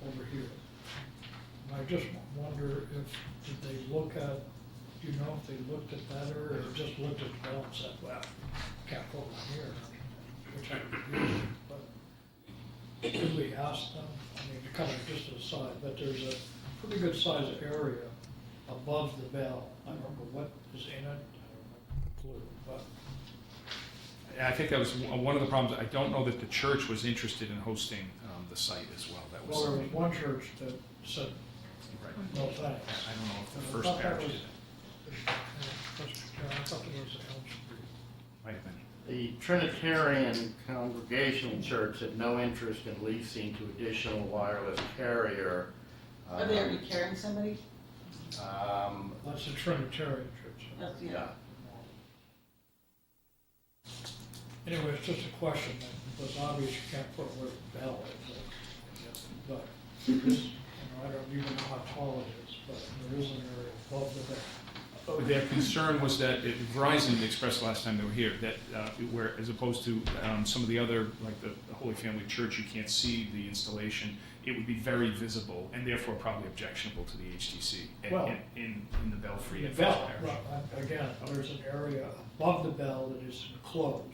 over here. And I just wonder did they look at, do you know if they looked at that area or just looked at the bell and said, well, can't go on here, which I would do, but did we ask them? I mean, kind of just aside, but there's a pretty good sized area above the bell. I don't know what is in it. But I think that was one of the problems. I don't know that the church was interested in hosting the site as well. That was. Well, there was one church that said, no thanks. I don't know if the first parish did it. I thought there was Elm Street. Might have been. The Trinitarian Congregational Church had no interest in leasing to additional wireless carrier. Are they already carrying somebody? That's the Trinitarian church. Yeah. Anyway, it's just a question, because obviously you can't put where the bell is, but this, I don't even know how tall it is, but there is an area above the bell. Their concern was that Verizon expressed last time they were here that where, as opposed to some of the other, like the Holy Family Church, you can't see the installation. It would be very visible and therefore probably objectionable to the HTC Well, in the belfry The at bell, First Parish. well, again, there's an area above the bell that is enclosed.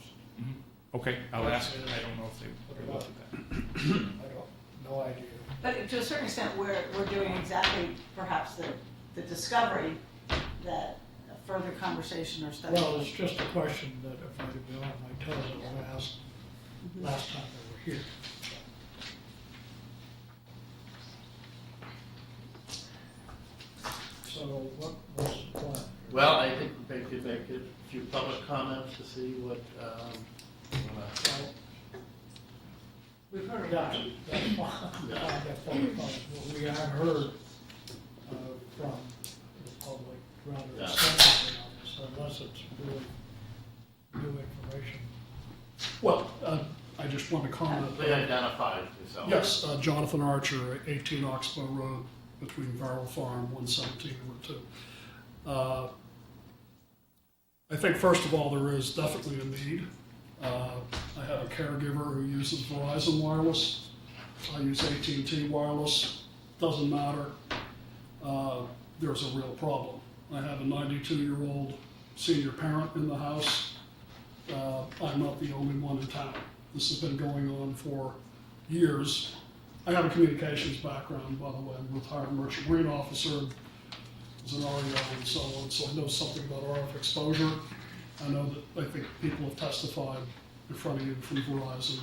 Mhm. Okay, I'll ask. I don't know if they looked at that. I don't, no idea. But to a certain extent, we're doing exactly perhaps the discovery that a further conversation or study. Well, it's just a question that if I had been on my toes, I would have asked last time they were here. So what was the plan? Well, I think we could make a few public comments to see what, We've heard Yeah, about it. that's fine. That's fine. What we have heard from the public rather Yeah. extensively on this, unless it's really new information. Well, I just want to comment. they identified yourself. Yes, Jonathan Archer, 18 Oxbow Road, between Farrell Farm, 117 and Route 2. I think, first of all, there is definitely a need. I have a caregiver who uses Verizon Wireless. I use AT&T Wireless. Doesn't matter. There's a real problem. I have a 92-year-old senior parent in the house. I'm not the only one in town. This has been going on for years. I have a communications background, by the way. I'm a retired merchant marine officer, as an REO and so on, so I know something about RF exposure. I know that, I think people have testified in front of you from Verizon,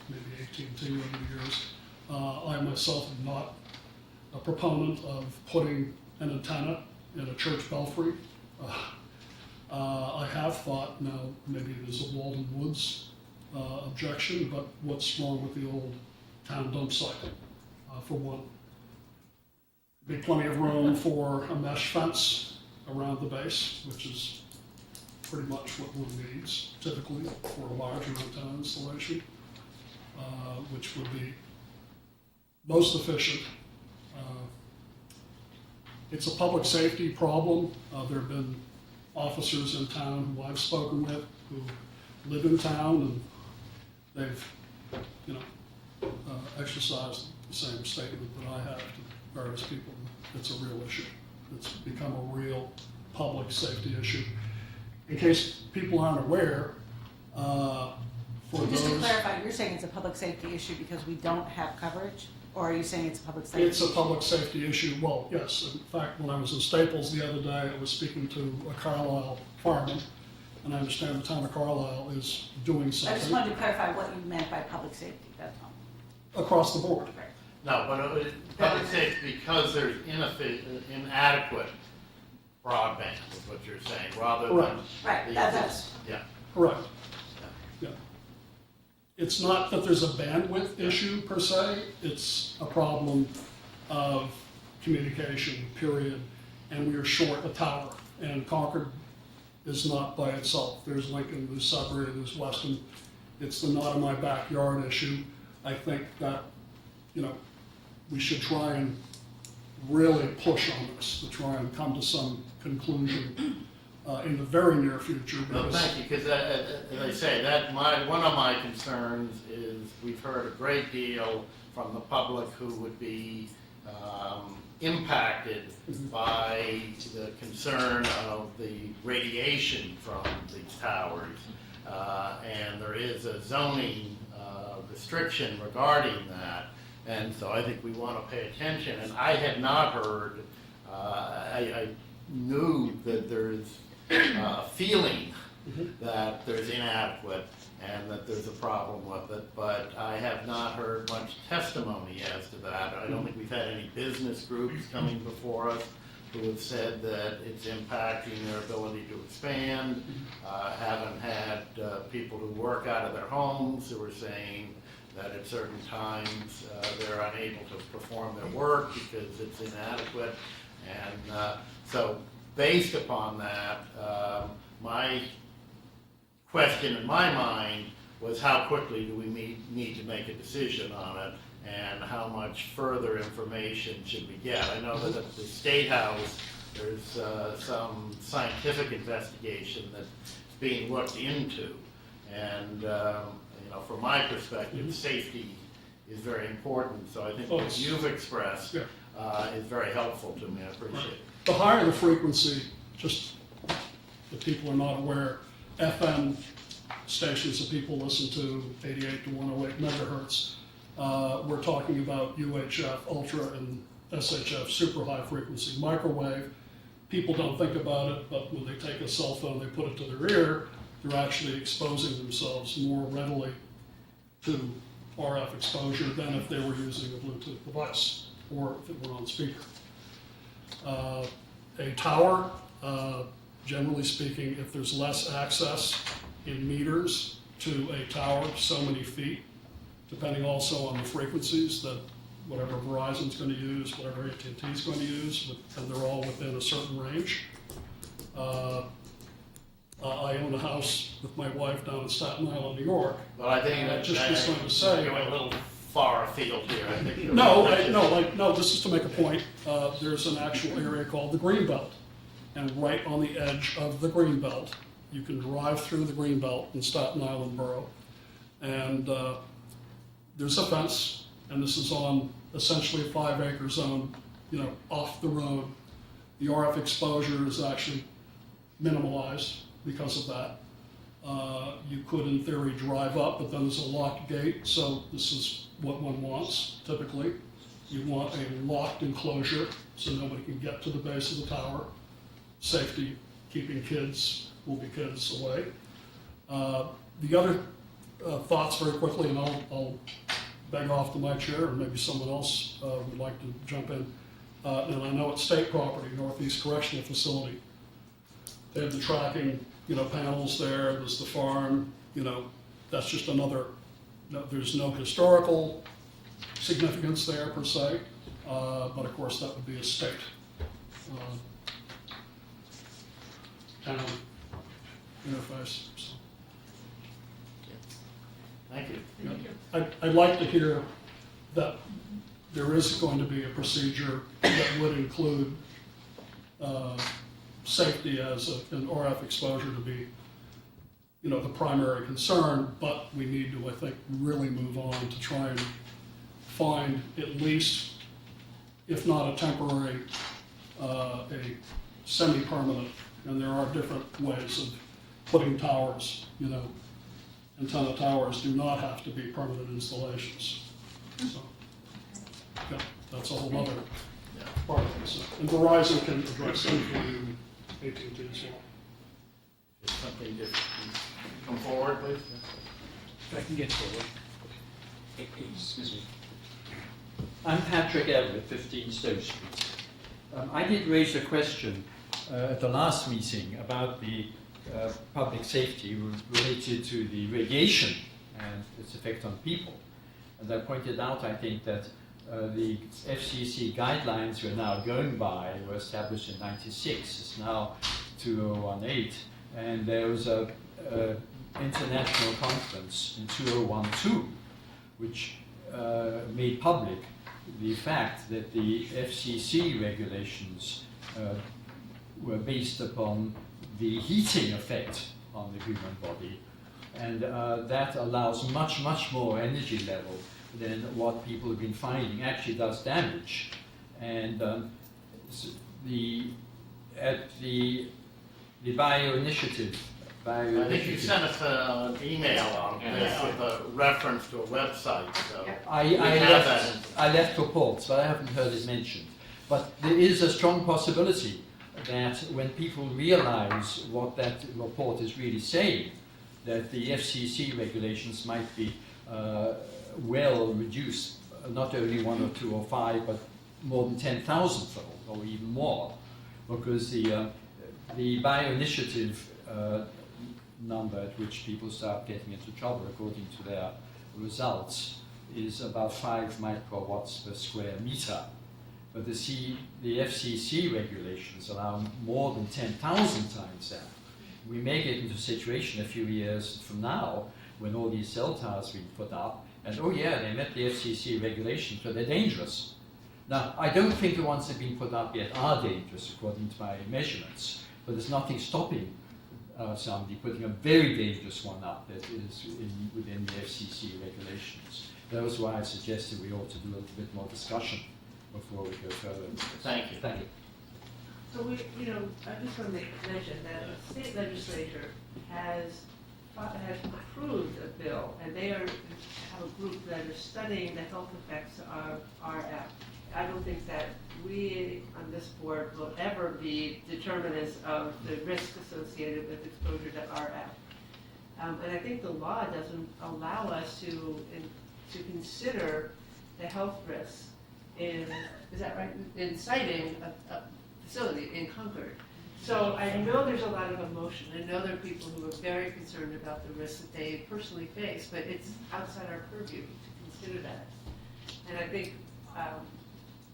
maybe AT&T over the years. I myself am not a proponent of putting an antenna in a church belfry. I have thought, now maybe it is a Walden Woods objection, but what's wrong with the old town dump site, for one? Be plenty of room for a mesh fence around the base, which is pretty much what one needs typically for a larger antenna installation, which would be most efficient. It's a public safety problem. There have been officers in town who I've spoken with who live in town, and they've, exercised the same statement that I have to various people. It's a real issue. It's become a real public safety issue. In case people aren't aware, for Just to those, clarify, you're saying it's a public safety issue because we don't have coverage? Or are you saying it's a public safety it's a issue? public safety issue. Well, yes. In fact, when I was in Staples the other day, I was speaking to a Carlisle fireman, and I understand the town of Carlisle is doing I just something wanted to clarify what you meant by public safety, that's all. across the board. Right. No, but public safety, because there's inadequate broadband, is what you're saying, rather than. Right. Right, that's, Yeah. Correct. Yeah. It's not that there's a bandwidth issue per se, it's a problem of communication, period. And we are short a tower, and Concord is not by itself. There's Lincoln, there's Sudbury, there's Weston. It's the not in my backyard issue. I think that, we should try and really push on this to try and come to some conclusion in the very near future. Well, because- thank you, because as I say, one of my concerns is we've heard a great deal from the public who would be impacted by the concern of the radiation from these towers. And there is a zoning restriction regarding that. And so I think we want to pay attention. And I had not heard, I knew that there's a feeling that there's inadequate and that there's a problem with it, but I have not heard much testimony as to that. I don't think we've had any business groups coming before us who have said that it's impacting their ability to expand. Haven't had people who work out of their homes who are saying that at certain times they're unable to perform their work because it's inadequate. And so based upon that, my question in my mind was how quickly do we need to make a decision on it, and how much further information should we get? I know that at the State House, there's some scientific investigation that's being looked into. And, from my perspective, safety is very important. So I think Oh, what it's- you've expressed Yeah. is very helpful to me. I appreciate it. The higher the frequency, just that people are not aware, FM stations that people listen to, 88 to 108 megahertz, we're talking about UHF, ultra, and SHF, super high frequency. Microwave, people don't think about it, but when they take a cell phone, they put it to their ear, they're actually exposing themselves more readily to RF exposure than if they were using a Bluetooth device or if it were on speaker. A tower, generally speaking, if there's less access in meters to a tower, so many feet, depending also on the frequencies that whatever Verizon's going to use, whatever AT&T's going to use, and they're all within a certain range. I own a house with my wife down in Staten Island, New York. But I think that just was going to say, you're a little far afield here. I think you're No, this is to make a point. There's an actual area called the Greenbelt. And right on the edge of the Greenbelt, you can drive through the Greenbelt in Staten Island Borough. And there's a fence, and this is on essentially a 5-acre zone, off the road. The RF exposure is actually minimalized because of that. You could, in theory, drive up, but then there's a locked gate, so this is what one wants, typically. You want a locked enclosure, so nobody can get to the base of the tower. Safety, keeping kids, will be kids away. The other thoughts very quickly, and I'll beg off to my chair, and maybe someone else would like to jump in. And I know it's state property, Northeast Correctional Facility. They have the tracking, panels there, there's the farm, that's just another, there's no historical significance there per se, but of course that would be a state town interface. So, Thank you. yeah. I'd like to hear that there is going to be a procedure that would include safety as an RF exposure to be, the primary concern, but we need to, I think, really move on to try and find at least, if not a temporary, a semi-permanent, and there are different ways of putting towers, antenna towers do not have to be permanent installations. So, yeah, that's a whole other part of it. So, and Verizon can address that for you, AT&T as well. If something different, come forward, please. If I can get forward. Excuse me. I'm Patrick Everett, 15 Stowe Street. I did raise a question at the last meeting about the public safety related to the radiation and its effect on people. And I pointed out, I think, that the FCC guidelines we're now going by were established in '96. It's now 2018. And there was a international conference in 2012, which made public the fact that the FCC regulations were based upon the heating effect on the human body, and that allows much, much more energy level than what people have been finding actually does damage. And at the Bio Initiative. I think you sent us an email on this with a reference to a website, so. I left reports, but I haven't heard it mentioned. But there is a strong possibility that when people realize what that report is really saying, that the FCC regulations might be well reduced, not only 1 or 2 or 5, but more than 10,000-fold or even more, because the Bio Initiative number at which people start getting into trouble according to their results is about 5 microwatts per square meter. But the FCC regulations allow more than 10,000 times that. We may get into a situation a few years from now when all these cell towers have been put up and, oh yeah, they met the FCC regulations, but they're dangerous. Now, I don't think the ones that have been put up yet are dangerous according to my measurements, but there's nothing stopping somebody putting a very dangerous one up that is within the FCC regulations. That was why I suggested we ought to do a little bit more discussion before we go further. Thank you. Thank you. So we, I just want to mention that the state legislature has approved a bill, and they have a group that is studying the health effects of RF. I don't think that we on this board will ever be determinants of the risk associated with exposure to RF. And I think the law doesn't allow us to consider the health risks is that right, in citing a facility in Concord. So I know there's a lot of emotion. I know there are people who are very concerned about the risks that they personally face, but it's outside our purview to consider that. And I think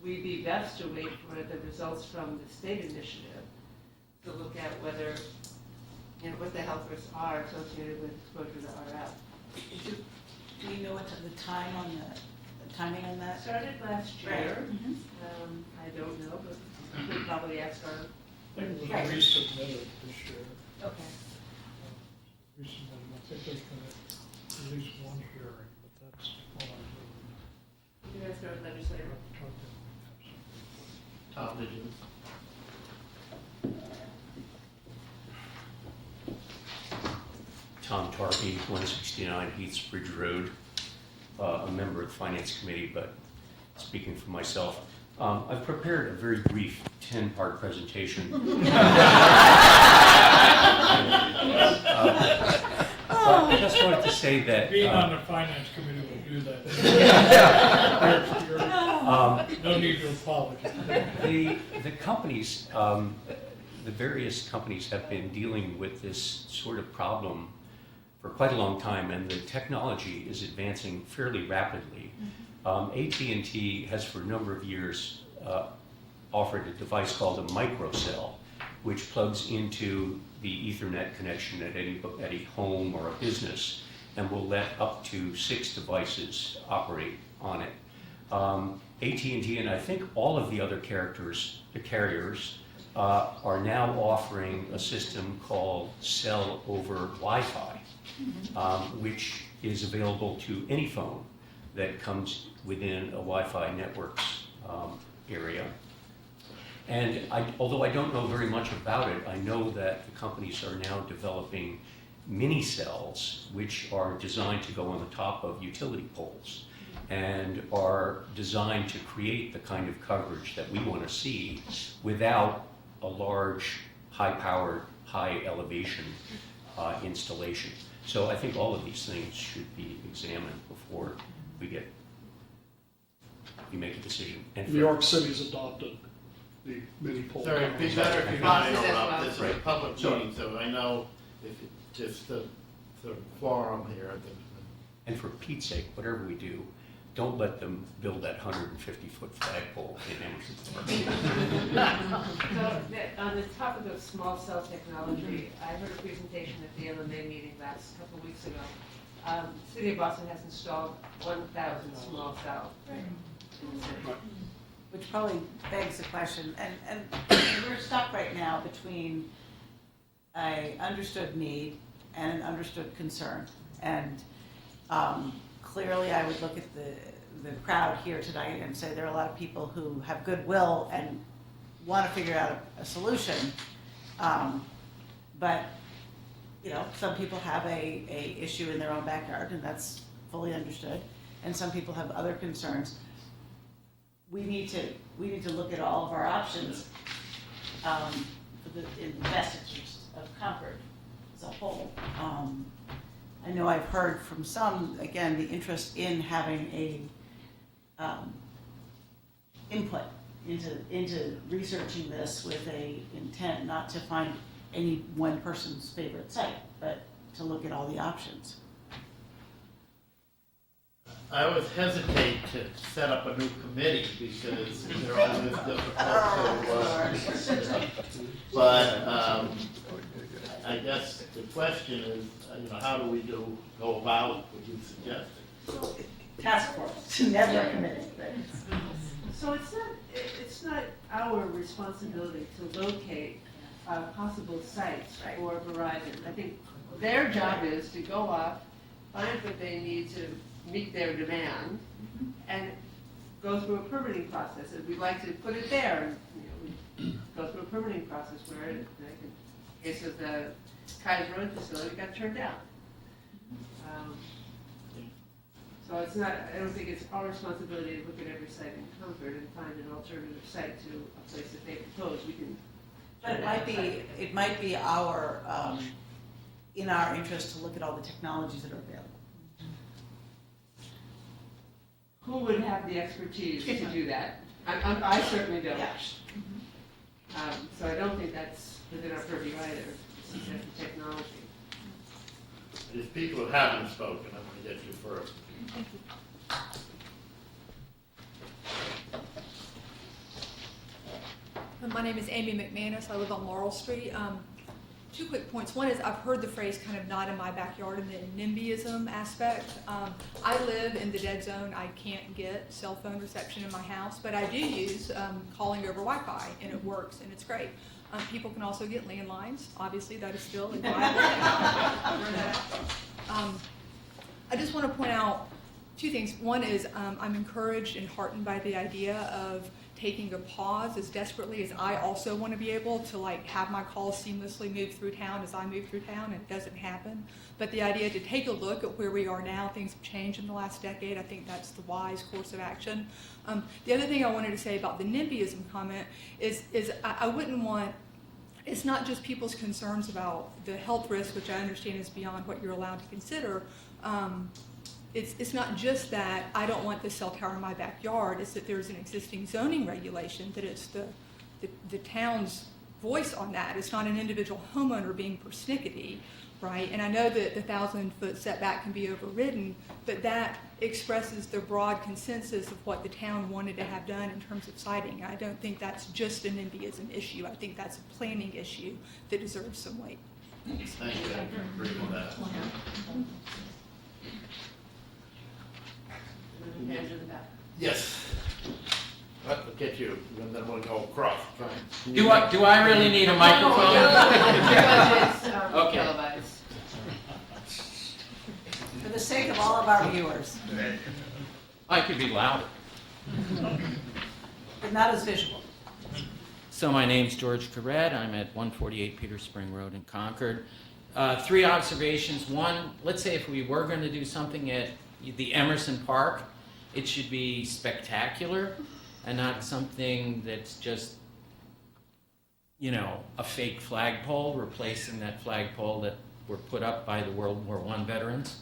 we'd be best to wait for the results from the state initiative to look at whether, what the health risks are associated with exposure to RF. Do you know what the time on the timing on that? Started last year. Right. I don't know, but we could probably ask our. I think it was Right. resubmitted this year. Okay. Resubmitted. I think there's been at least one hearing, but that's all I know. You guys know the legislator. Tom, did you? Tom Tarpey, 169 Heathsbridge Road, a member of the Finance Committee, but speaking for myself, I've prepared a very brief 10-part presentation. I just wanted to say that... Being on the finance committee will do that. No need to apologize. The companies, the various companies have been dealing with this sort of problem for quite a long time, and the technology is advancing fairly rapidly. AT&T has for a number of years offered a device called a microcell, which plugs into the Ethernet connection at any home or a business, and will let up to 6 devices operate on it. AT&T and I think all of the other carriers are now offering a system called Cell over Wi-Fi, which is available to any phone that comes within a Wi-Fi network's area. And although I don't know very much about it, I know that the companies are now developing mini cells, which are designed to go on the top of utility poles and are designed to create the kind of coverage that we want to see without a large, high-powered, high-elevation installation. So I think all of these things should be examined before we make a decision. And New York City's adopted the mini pole. Sorry, it'd be better if you not interrupt. This is a public meeting, so I know if it just the quorum here. And for Pete's sake, whatever we do, don't let them build that 150-foot flagpole in Emerson Park. So on the topic of small cell technology, I heard a presentation at the LMA meeting last couple of weeks ago. City of Boston has installed 1,000 small cells in the city. Which probably begs the question, and we're stuck right now between an understood need and an understood concern. And clearly I would look at the crowd here tonight and say there are a lot of people who have goodwill and want to figure out a solution. But, some people have a issue in their own backyard, and that's fully understood. And some people have other concerns. We need to look at all of our options in the best interest of Concord as a whole. I know I've heard from some, again, the interest in having a input into researching this with a intent not to find any one person's favorite site, but to look at all the options. I always hesitate to set up a new committee because they're always difficult to, but I guess the question is, how do we go about what you suggested? Task force, never a committee. So it's not our responsibility to locate possible sites for Verizon. I think their job is to go up, find what they need to meet their demand, and go through a permitting process. If we'd like to put it there, we go through a permitting process where, in the case of the Kai's Road facility, got turned down. So it's not, I don't think it's our responsibility to look at every site in Concord and find an alternative site to a place that they propose. We can. But it might be our, in our interest to look at all the technologies that are available. Who would have the expertise to do that? I certainly don't. Yeah. So I don't think that's within our purview either, this is the technology. There's people who haven't spoken, I'm going to get you first. Thank you. My name is Amy McManus. I live on Laurel Street. Two quick points. One is I've heard the phrase kind of not in my backyard in the NIMBYism aspect. I live in the dead zone. I can't get cell phone reception in my house, but I do use calling over Wi-Fi, and it works, and it's great. People can also get landlines. Obviously, that is still a viable I just want to point out two things. One is I'm encouraged and heartened by the idea of taking a pause as desperately as I also want to be able to like have my calls seamlessly move through town as I move through town, and it doesn't happen. But the idea to take a look at where we are now, things have changed in the last decade, I think that's the wise course of action. The other thing I wanted to say about the NIMBYism comment is I wouldn't want, it's not just people's concerns about the health risk, which I understand is beyond what you're allowed to consider. It's not just that I don't want this cell tower in my backyard, it's that there's an existing zoning regulation that is the town's voice on that. It's not an individual homeowner being persnickety, right? And I know that the 1,000-foot setback can be overridden, but that expresses the broad consensus of what the town wanted to have done in terms of siting. I don't think that's just an NIMBYism issue. I think that's a planning issue that deserves some weight. Thank you, I agree with that. Hands in the back. Yes. Look at you, and then we'll go across. Do I really need a microphone? Okay. Televised. For the sake of all of our viewers, I could be louder. but not as visual. So my name's George Carret. I'm at 148 Peter Spring Road in Concord. Three observations. One, let's say if we were going to do something at the Emerson Park, it should be spectacular and not something that's just, you know, a fake flagpole replacing that flagpole that were put up by the World War I veterans.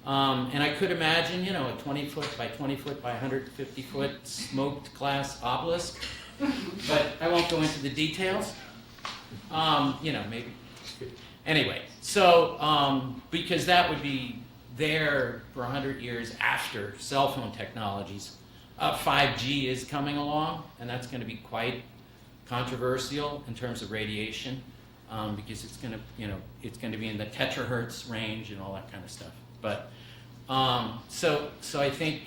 And I could imagine, you know, a 20-foot by 20-foot by 150-foot smoked glass obelisk, but I won't go into the details. You know, maybe. Anyway, so because that would be there for 100 years after cell phone technologies. 5G is coming along, and that's going to be quite controversial in terms of radiation, because it's going to, you know, it's going to be in the terahertz range and all that kind of stuff. But so I think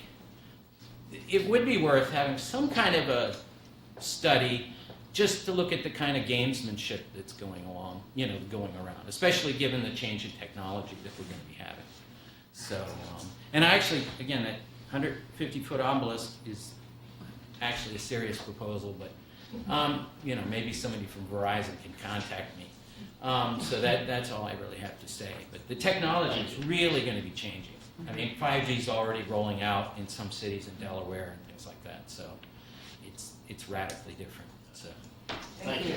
it would be worth having some kind of a study just to look at the kind of gamesmanship that's going along, you know, going around, especially given the change in technology that we're going to be having. So, and actually, again, that 150-foot obelisk is actually a serious proposal, but, you know, maybe somebody from Verizon can contact me. So that's all I really have to say. But the technology is really going to be changing. I mean, 5G is already rolling out in some cities in Delaware and things like that. So it's radically different. So Thank you.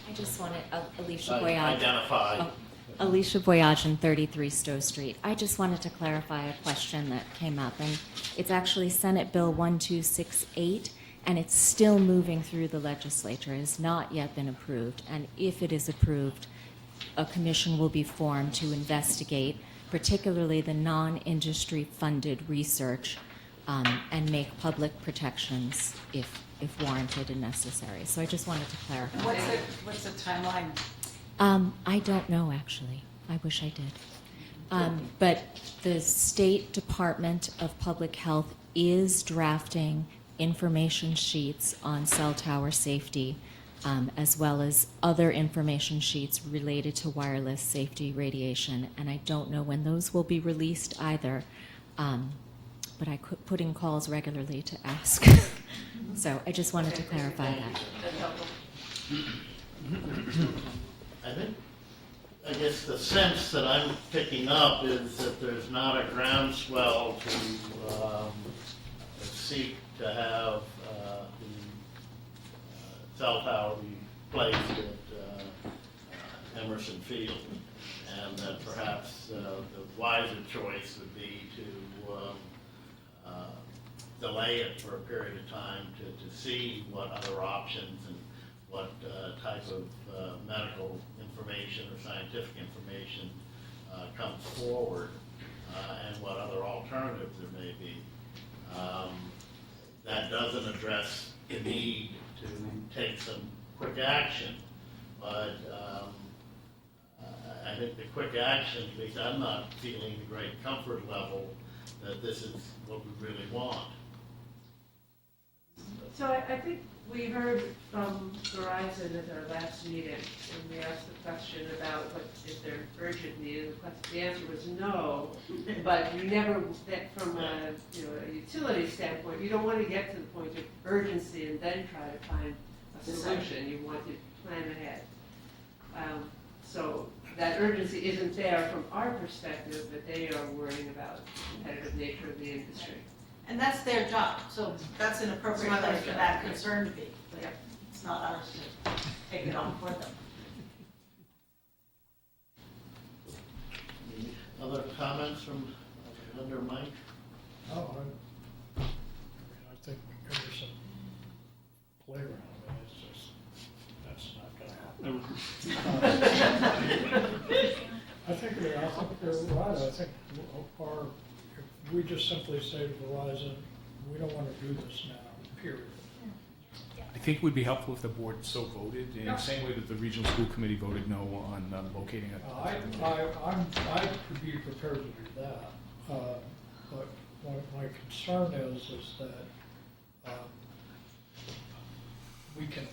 I just wanted, Alicia Voyage. Identify. Oh, Alicia Voyage on 33 Stowe Street. I just wanted to clarify a question that came up, and it's actually Senate Bill 1268, and it's still moving through the legislature. It has not yet been approved, and if it is approved, a commission will be formed to investigate particularly the non-industry funded research and make public protections if warranted and necessary. So I just wanted to clarify. What's the timeline? I don't know, actually. I wish I did. But the State Department of Public Health is drafting information sheets on cell tower safety, as well as other information sheets related to wireless safety radiation. And I don't know when those will be released either, but I could put in calls regularly to ask. So I just wanted to clarify that. That's helpful. I guess the sense that I'm picking up is that there's not a groundswell to seek to have the cell tower be placed at Emerson Field, and that perhaps the wiser choice would be to delay it for a period of time to see what other options and what type of medical information or scientific information comes forward, and what other alternatives there may be. That doesn't address the need to take some quick action, but I think the quick action, at least I'm not feeling the great comfort level that this is what we really want. So I think we heard from Verizon at our last meeting, and we asked the question about what is their urgent need, and the answer was no. But you never, that from a utility standpoint, you don't want to get to the point of urgency and then try to find a solution. You want to plan ahead. So that urgency isn't there from our perspective, but they are worrying about the competitive nature of the industry. And that's their job, so that's an appropriate It's not place for our that job. concern to be. But Yeah. it's not ours to take it on for them. Other comments from Linda or Mike? Oh, I think Emerson playground, I mean, it's just, that's not gonna happen. I think they're right. I think if we just simply say to Verizon, we don't want to do this now, period. I think it would be helpful if the board so voted, in the same way that the regional school committee voted no on locating it. I could be prepared to do that, but my concern is that we can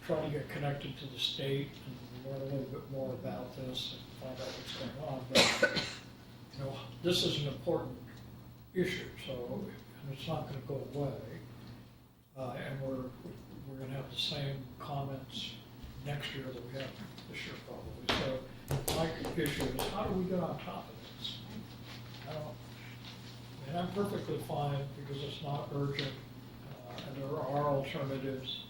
try to get connected to the state and learn a little bit more about this and find out what's going on, but, this is an important issue, and it's not gonna go away. And we're gonna have the same comments next year that we have this year probably. So my issue is, how do we get on top of this? And I'm perfectly fine because it's not urgent, and there are alternatives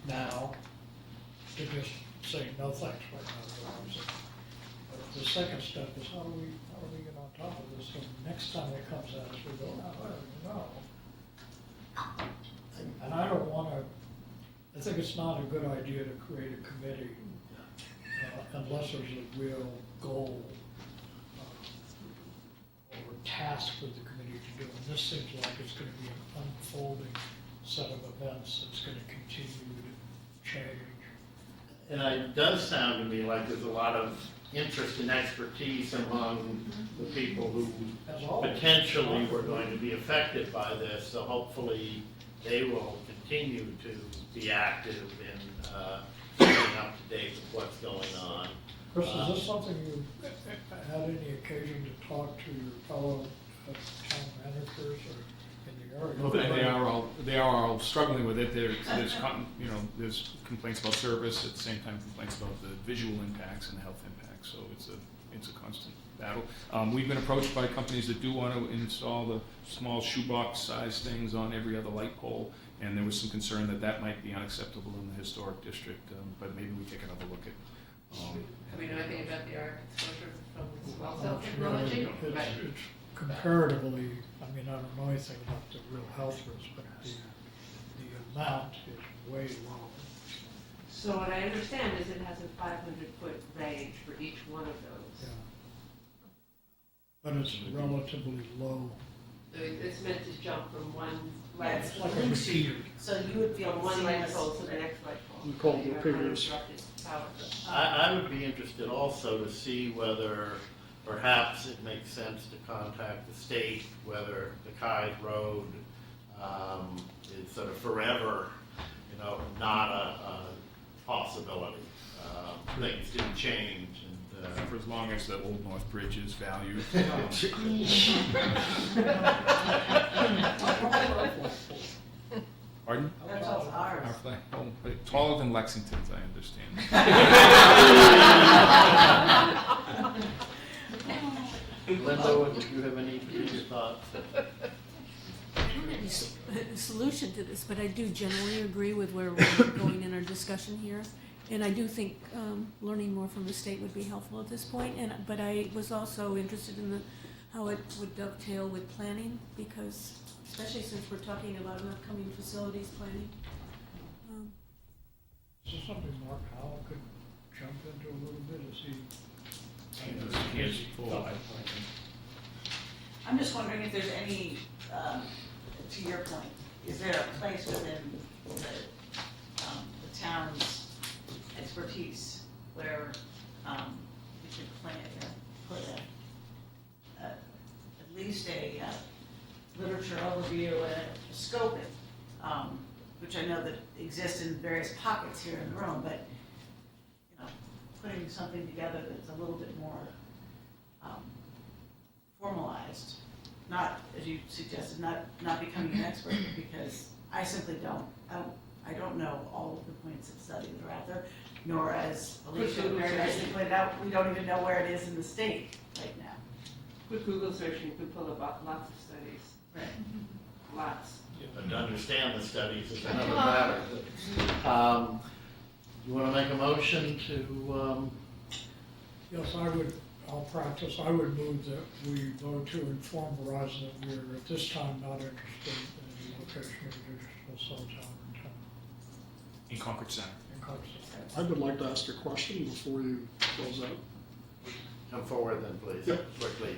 now to just say no thanks right now. But the second step is how do we get on top of this? So next time it comes at us, we go, no. And I don't want to. I think it's not a good idea to create a committee unless there's a real goal or task for the committee to do. And this seems like it's going to be an unfolding set of events that's going to continue to change. And it does sound to me like there's a lot of interest and expertise among the people who potentially were going to be affected by this. So hopefully they will continue to be active in keeping up to date with what's going on. Chris, is this something you had any occasion to talk to your fellow town managers or in the area? Well, they are all struggling with it. There's complaints about service, at the same time complaints about the visual impacts and the health impacts. So it's a constant battle. We've been approached by companies that do want to install the small shoebox size things on every other light pole, and there was some concern that might be unacceptable in the historic district. But maybe we take another look at. Do we know anything about the arc exposure from small cell technology? It's comparatively, I mean, I don't know anything about the real health risk, but the amount is way low. So what I understand is it has a 500-foot range for each one of those. Yeah. But it's relatively low It's meant to jump from one Yeah, light, it's Like a loop sheet, repeater. so you would feel from one seeing light this- pole to the next light pole. We call So you them have repeaters. uninterrupted power. I would be interested also to see whether perhaps it makes sense to contact the state, whether the Kai's Road is sort of forever, not a possibility. Things do change and. For as long as the Old North Bridge is valued. Pardon? That's all ours. Our flag, oh, but taller than Lexington's, I understand. Linda, do you have any previous thoughts? I don't have any solution to this, but I do generally agree with where we're going in our discussion here. And I do think learning more from the state would be helpful at this point. But I was also interested in how it would dovetail with planning, because especially since we're talking about an upcoming facilities planning. Is this something Mark Howell could jump into a little bit as he? Here's full. I'm just wondering if there's any, to your point, is there a place within the town's expertise where we could put at least a literature overview and a scoping, which I know that exists in various pockets here in the room, but putting something together that's a little bit more formalized, not, as you suggested, not becoming an expert, because I simply I don't know all of the points of study that are out there, nor, as Alicia very nicely pointed out, we don't even know where it is in the state right now. With Google search, you can pull up lots of studies, Right. lots. But to understand the studies is another matter. You want to make a motion to, Yes, I'll practice. I would move that we vote to inform Verizon that we are at this time not interested in the location of a digital cell tower in town. In Concord Center. In Concord. I would like to ask a question before you close out. come forward then, please, Yep. quickly.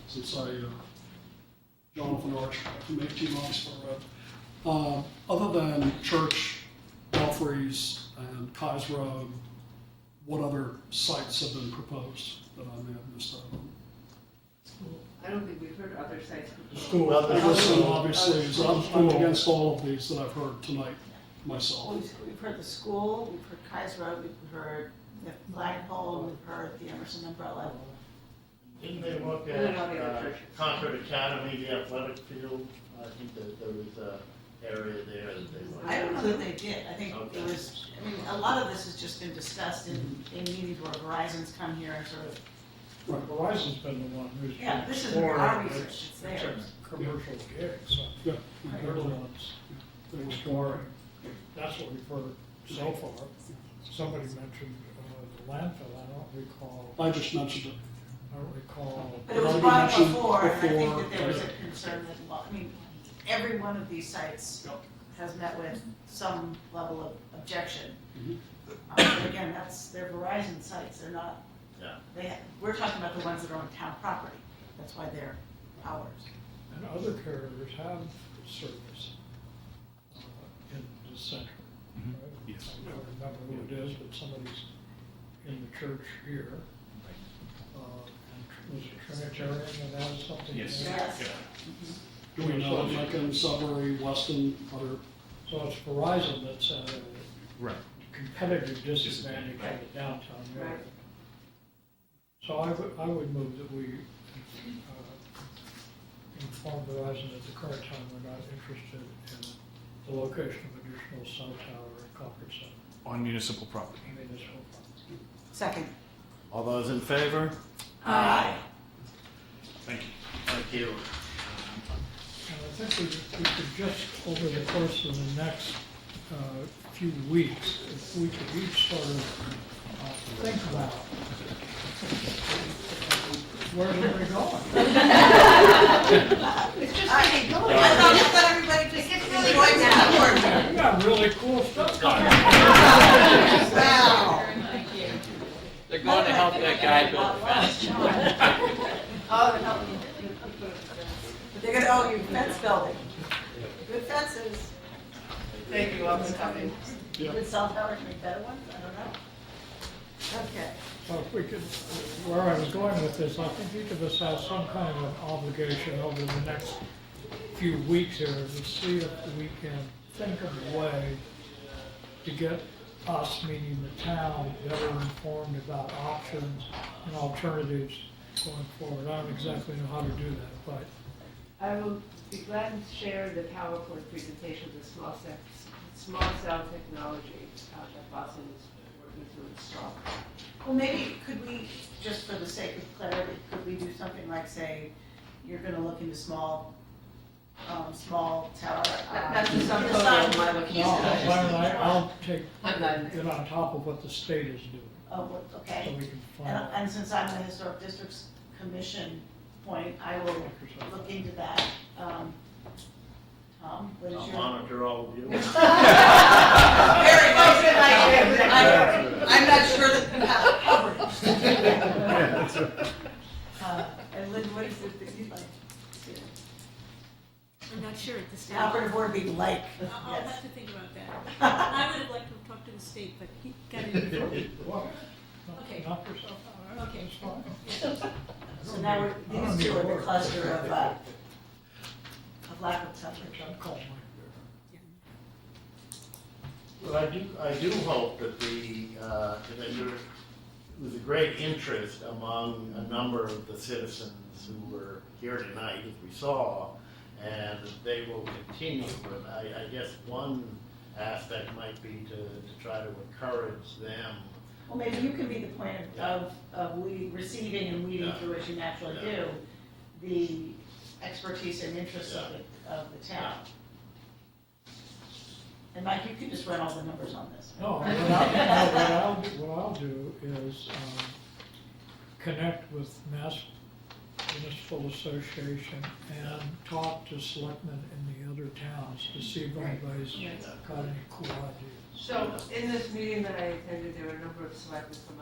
Since Jonathan Arch from 18 Oxford Road. Other than church, belfries, and Kai's Road, what other sites have been proposed that I may have missed out on? I don't think we've heard other sites. The school. Well, the Listen, obviously, is I'm against all of these that I've heard tonight myself. We've heard the school, we've heard Kai's Road, we've heard the flagpole, we've heard the Emerson umbrella. Didn't they look And then at all the other churches. Concord Academy, the athletic field? I think that there was a area there that they looked I at. don't know that they did, I think Okay. it was, I mean, a lot of this has just been discussed in meetings where Verizon's come here and sort of, Right, Verizon's been the one who's. Yeah, this isn't exploring our it. research, it's theirs. a commercial gig, so Yeah. they're the ones exploring. That's what we've heard so far. Somebody mentioned the landfill, I don't recall, I just mentioned it. I don't recall. but it was Already brought up mentioned before, and I think before, that there was a right. concern that, well, I mean, every one of these sites has met with some level of objection. Mhm. But again, they're Verizon sites, they're not, Yeah. we're talking about the ones that are on town property, that's why they're ours. And other carriers have service in the center. Mhm. right? Yes. I don't remember who it is, but somebody's in the church here. And was it Trinitarian that has something? Yes. there? Yes. Yeah. Do we know if Lincoln, Sudbury, Weston, other, So it's Verizon that's at a Right. competitive disadvantage in the downtown area. Right. So I would move that we inform Verizon at the current time we're not interested in the location of additional cell tower in Concord Center. On municipal property. Municipal property. Second. All those in favor? Aye. Thank you. Thank you. And I think we could just, over the course of the next few weeks, if we could each sort of think about where are we going? It's just getting going. I thought everybody just enjoyed that. We got really cool stuff going on. Wow. They're going to help that guy build a fence. Oh, no. They're gonna owe you fence building. Good fences. Thank you all for coming. Good cell towers make better ones, I don't know. Okay. Well, if we could, where I was going with this, I think each of us has some kind of an obligation over the next few weeks here to see if we can think of a way to get us, meaning the town, better informed about options and alternatives going forward. I don't exactly know how to do that, but I will be glad to share the PowerPoint presentation of the small cell technology that Boston is working to install. Well, maybe, could we, just for the sake of clarity, could we do something like, say, you're gonna look into small tower? That's the sum total of my looking at. I'll take, I'm not- get on top of what the state is doing, Oh, what- so okay. we can find And, out. and since I'm the Historic Districts Commission point, I will look into that. Tom, what is I'll your? monitor all of you. Very nice idea. I'm not sure that you have it covered. And Lynn, what is it that you'd like to do? I'm not sure at this The stage. operative word being like. I'll Yes. have to think about that. I would have liked to talk to the state, but he got it before me. Okay. Knock yourself out. Okay. That's fine. So now we're, these two are the cluster of lack of coverage. I'd call Mike there. Well, I do hope that that there was a great interest among a number of the citizens who were here tonight, as we saw, and that they will continue. But I guess one aspect might be to try to encourage them. Well, maybe you can be the point of receiving and weeding through, as you naturally do, the expertise and interests of the town. And Mike, you can just run all the numbers on this. No, what I'll do is connect with Mass Municipal Association and talk to selectmen in the other towns to see if anybody's got any cool ideas. So in this meeting that I attended, there were a number of selectmen from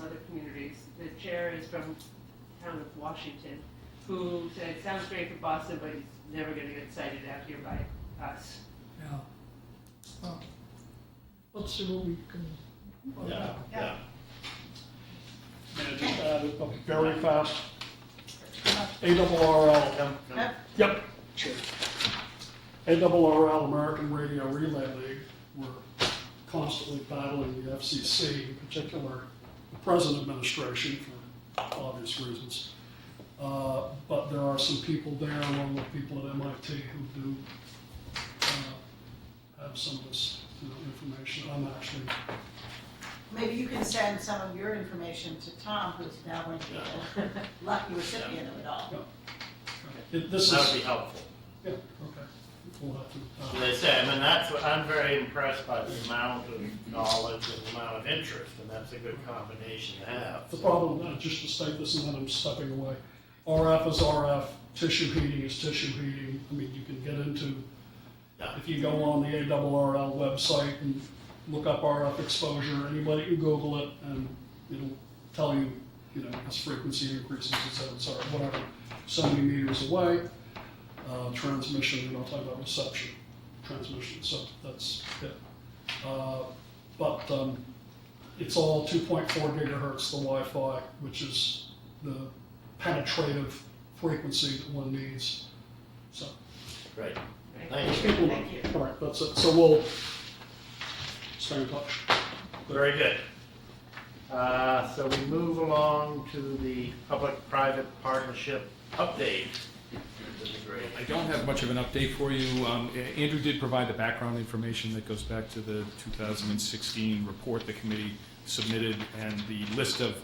other communities. The chair is from the town of Washington, who said, it sounds great for Boston, but it's never gonna get cited out here by us. Yeah. Well, let's see what we can. Yeah. May I just add a very fast ARRL. Yep, sure. ARRL, American Radio Relay League, we're constantly battling the FCC, in particular the present administration for obvious reasons. But there are some people there, along with people at MIT, who do have some of this information. I'm actually. Maybe you can send some of your information to Tom, who's now going to be the lucky recipient of it all. This That is, would be helpful. yeah, okay. We'll have to, As I say, I mean, that's what, I'm very impressed by the amount of knowledge and the amount of interest, and that's a good combination to have. the problem, just to state this and then I'm stepping away, RF is RF, tissue heating is tissue heating. I mean, you can get into, if you go on the ARRL website and look up RF exposure, anybody can Google it and it'll tell you, as frequency increases, et cetera, whatever, so many meters away. Transmission, we're not talking about reception, transmission, so that's it. But it's all 2.4 gigahertz, the Wi-Fi, which is the penetrative frequency that one needs, so. Great. Thank Thank you. Thank you. All right, that's it, so we'll stay in touch. Very good. So we move along to the public-private partnership update. This is great. I don't have much of an update for you. Andrew did provide the background information that goes back to the 2016 report the committee submitted and the list of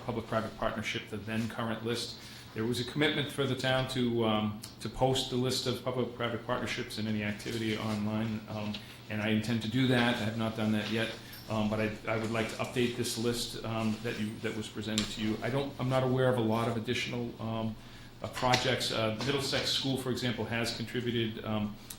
public-private partnership, the then current list. There was a commitment for the town to post the list of public-private partnerships and any activity online, and I intend to do that. I have not done that yet, but I would like to update this list that was presented to you. I'm not aware of a lot of additional projects. Middlesex School, for example, has contributed,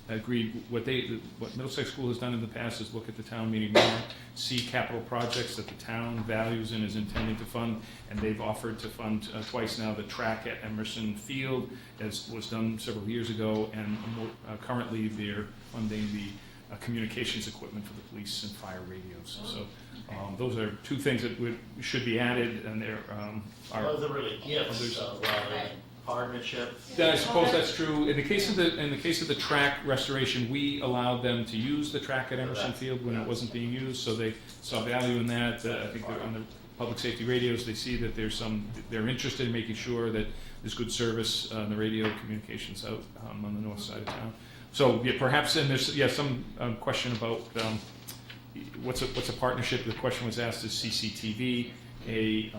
agreed, what Middlesex School has done in the past is look at the town meeting warrant, see capital projects that the town values and is intending to fund, and they've offered to fund twice now the track at Emerson Field, as was done several years ago, and currently they're funding the communications equipment for the police and fire radios. So those are two things that should be added, and they're Those are really gifts, partnerships. I suppose that's true. In the case of the track restoration, we allowed them to use the track at Emerson Field when it wasn't being used, so they saw value in that. I think they're on the public safety radios, they see that they're interested in making sure that there's good service on the radio communications out on the north side of town. So yeah, perhaps, and there's some question about what's a partnership. The question was asked, is CCTV a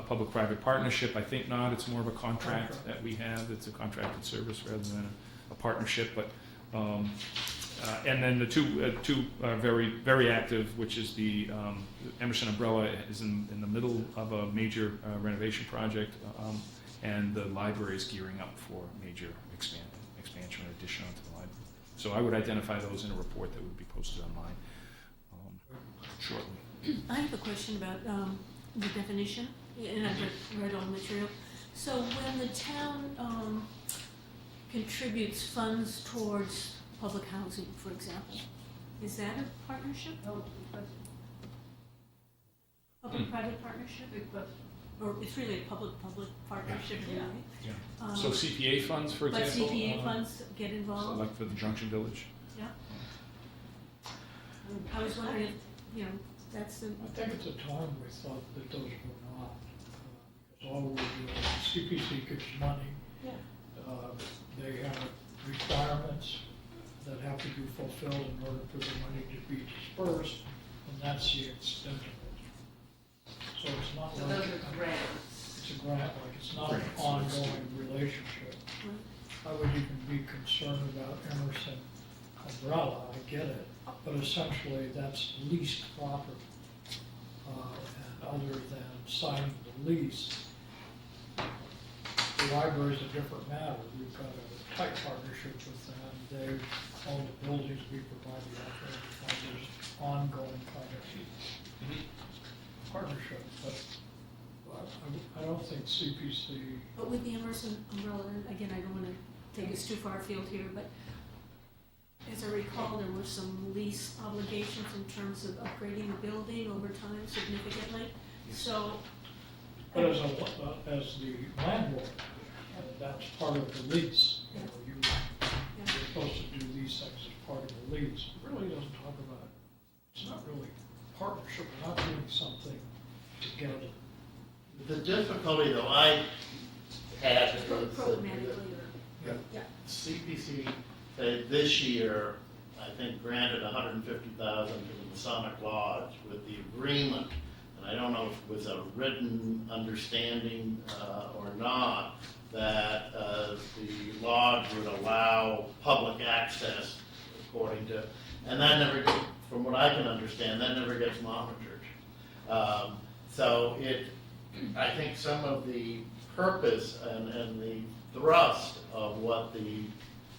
public-private partnership? I think not. It's more of a contract that we have. It's a contracted service rather than a partnership. But and then the two very, very active, which is the Emerson Umbrella is in the middle of a major renovation project, and the library is gearing up for major expansion or addition onto the library. So I would identify those in a report that would be posted online shortly. I have a question about the definition, and I've read all the material. So when the town contributes funds towards public housing, for example, is that a partnership? Public-private partnership? Or it's really a public-public partnership, Yeah. right? Yeah. So CPA funds, for But example. CPA funds get So involved? like for the Junction Village. Yeah. I was wondering if, that's the. I think at the time we thought that those were not, because all we're doing, CPC gets money. Yeah. They have requirements that have to be fulfilled in order for the money to be dispersed, and that's the extent of it. So it's not So like. those are grants. It's a grant, like it's not an ongoing relationship. I would even be concerned about Emerson Umbrella, I get it, but essentially that's leased property. And other than signing the lease, the library is a different matter. We've got a tight partnership with them. They own the buildings, we provide the operating funders, ongoing kind of partnership, but I don't think CPC. But with the Emerson Umbrella, and again, I don't want to take us too far afield here, but as I recall, there were some lease obligations in terms of upgrading the building over time significantly. So. But as the landlord, that's part of the lease. You're supposed to do these things as part of the lease. It really doesn't talk about, it's not really partnership, we're not doing something together. The difficulty though I had is Yeah. CPC this year, I think granted $150,000 to the Masonic Lodge with the agreement, and I don't know if it was a written understanding or not, that the lodge would allow public access according to, and that never, from what I can understand, that never gets monitored. So I think some of the purpose and the thrust of what the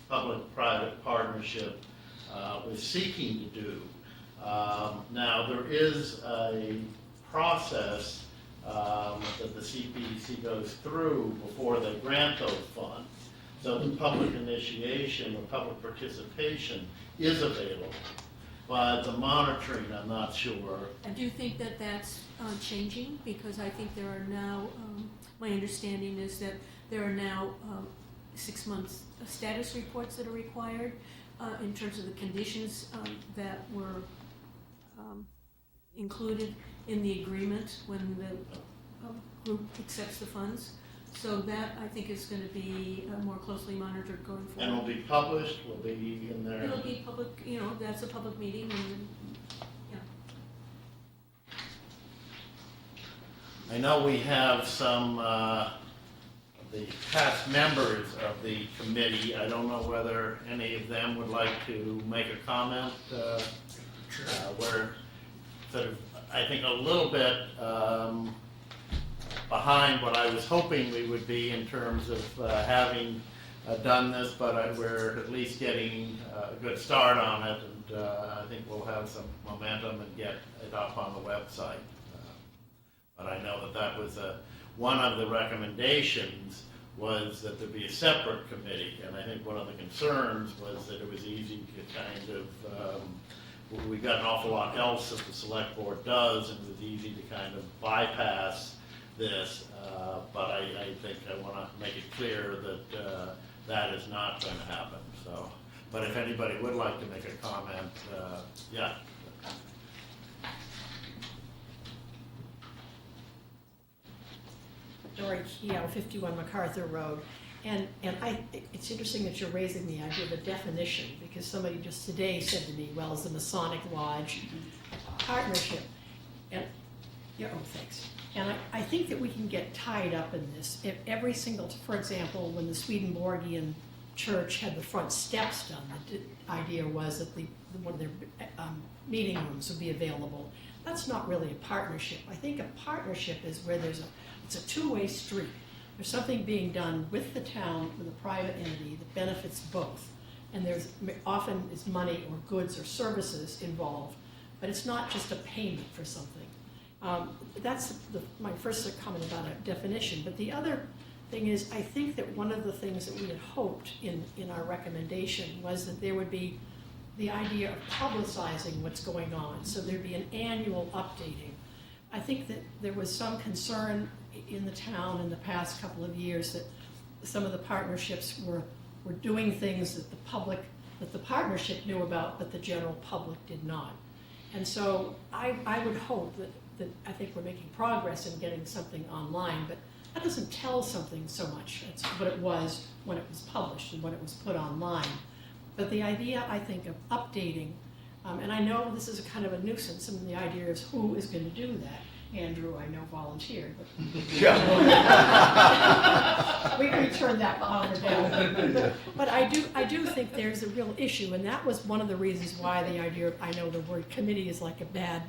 public-private partnership was seeking to do. Now, there is a process that the CPC goes through before they grant those funds. So the public initiation or public participation is available. But the monitoring, I'm not sure. I do think that that's changing, because I think there are now, my understanding is that there are now 6 months status reports that are required in terms of the conditions that were included in the agreement when the group accepts the funds. So that, I think, is going to be more closely monitored going forward. And will be published, will be in there. It'll be public, that's a public meeting, and, I know we have some of the past members of the committee. I don't know whether any of them would like to make a comment. We're sort of, I think, a little bit behind what I was hoping we would be in terms of having done this, but we're at least getting a good start on it, and I think we'll have some momentum and get it up on the website. But I know that that was one of the recommendations was that there be a separate committee, and I think one of the concerns was that it was easy to kind of, we've got an awful lot else that the select board does, and it was easy to kind of bypass this, but I think I want to make it clear that that is not going to happen. So, but if anybody would like to make a comment, yeah. Dory Keough, 51 MacArthur Road. And it's interesting that you're raising the idea of a definition, because somebody just today said to me, well, is the Masonic Lodge a partnership? And, yeah, oh, thanks. And I think that we can get tied up in this. If every single, for example, when the Swedenborgian church had the front steps done, the idea was that one of their meeting rooms would be available. That's not really a partnership. I think a partnership is where it's a two-way street. There's something being done with the town, with a private entity that benefits both. And there's often is money or goods or services involved, but it's not just a payment for something. That's my first comment about a definition. But the other thing is, I think that one of the things that we had hoped in our recommendation was that there would be the idea of publicizing what's going on. So there'd be an annual updating. I think that there was some concern in the town in the past couple of years that some of the partnerships were doing things that the partnership knew about, but the general public did not. And so I would hope that I think we're making progress in getting something online, but that doesn't tell something so much. It's what it was when it was published and when it was put online. But the idea, I think, of updating, and I know this is a kind of a nuisance, and the idea is who is going to do that? Andrew, I know, volunteered, but we turned that over down. But I do think there's a real issue, and that was one of the reasons why the idea of, I know the word committee is like a bad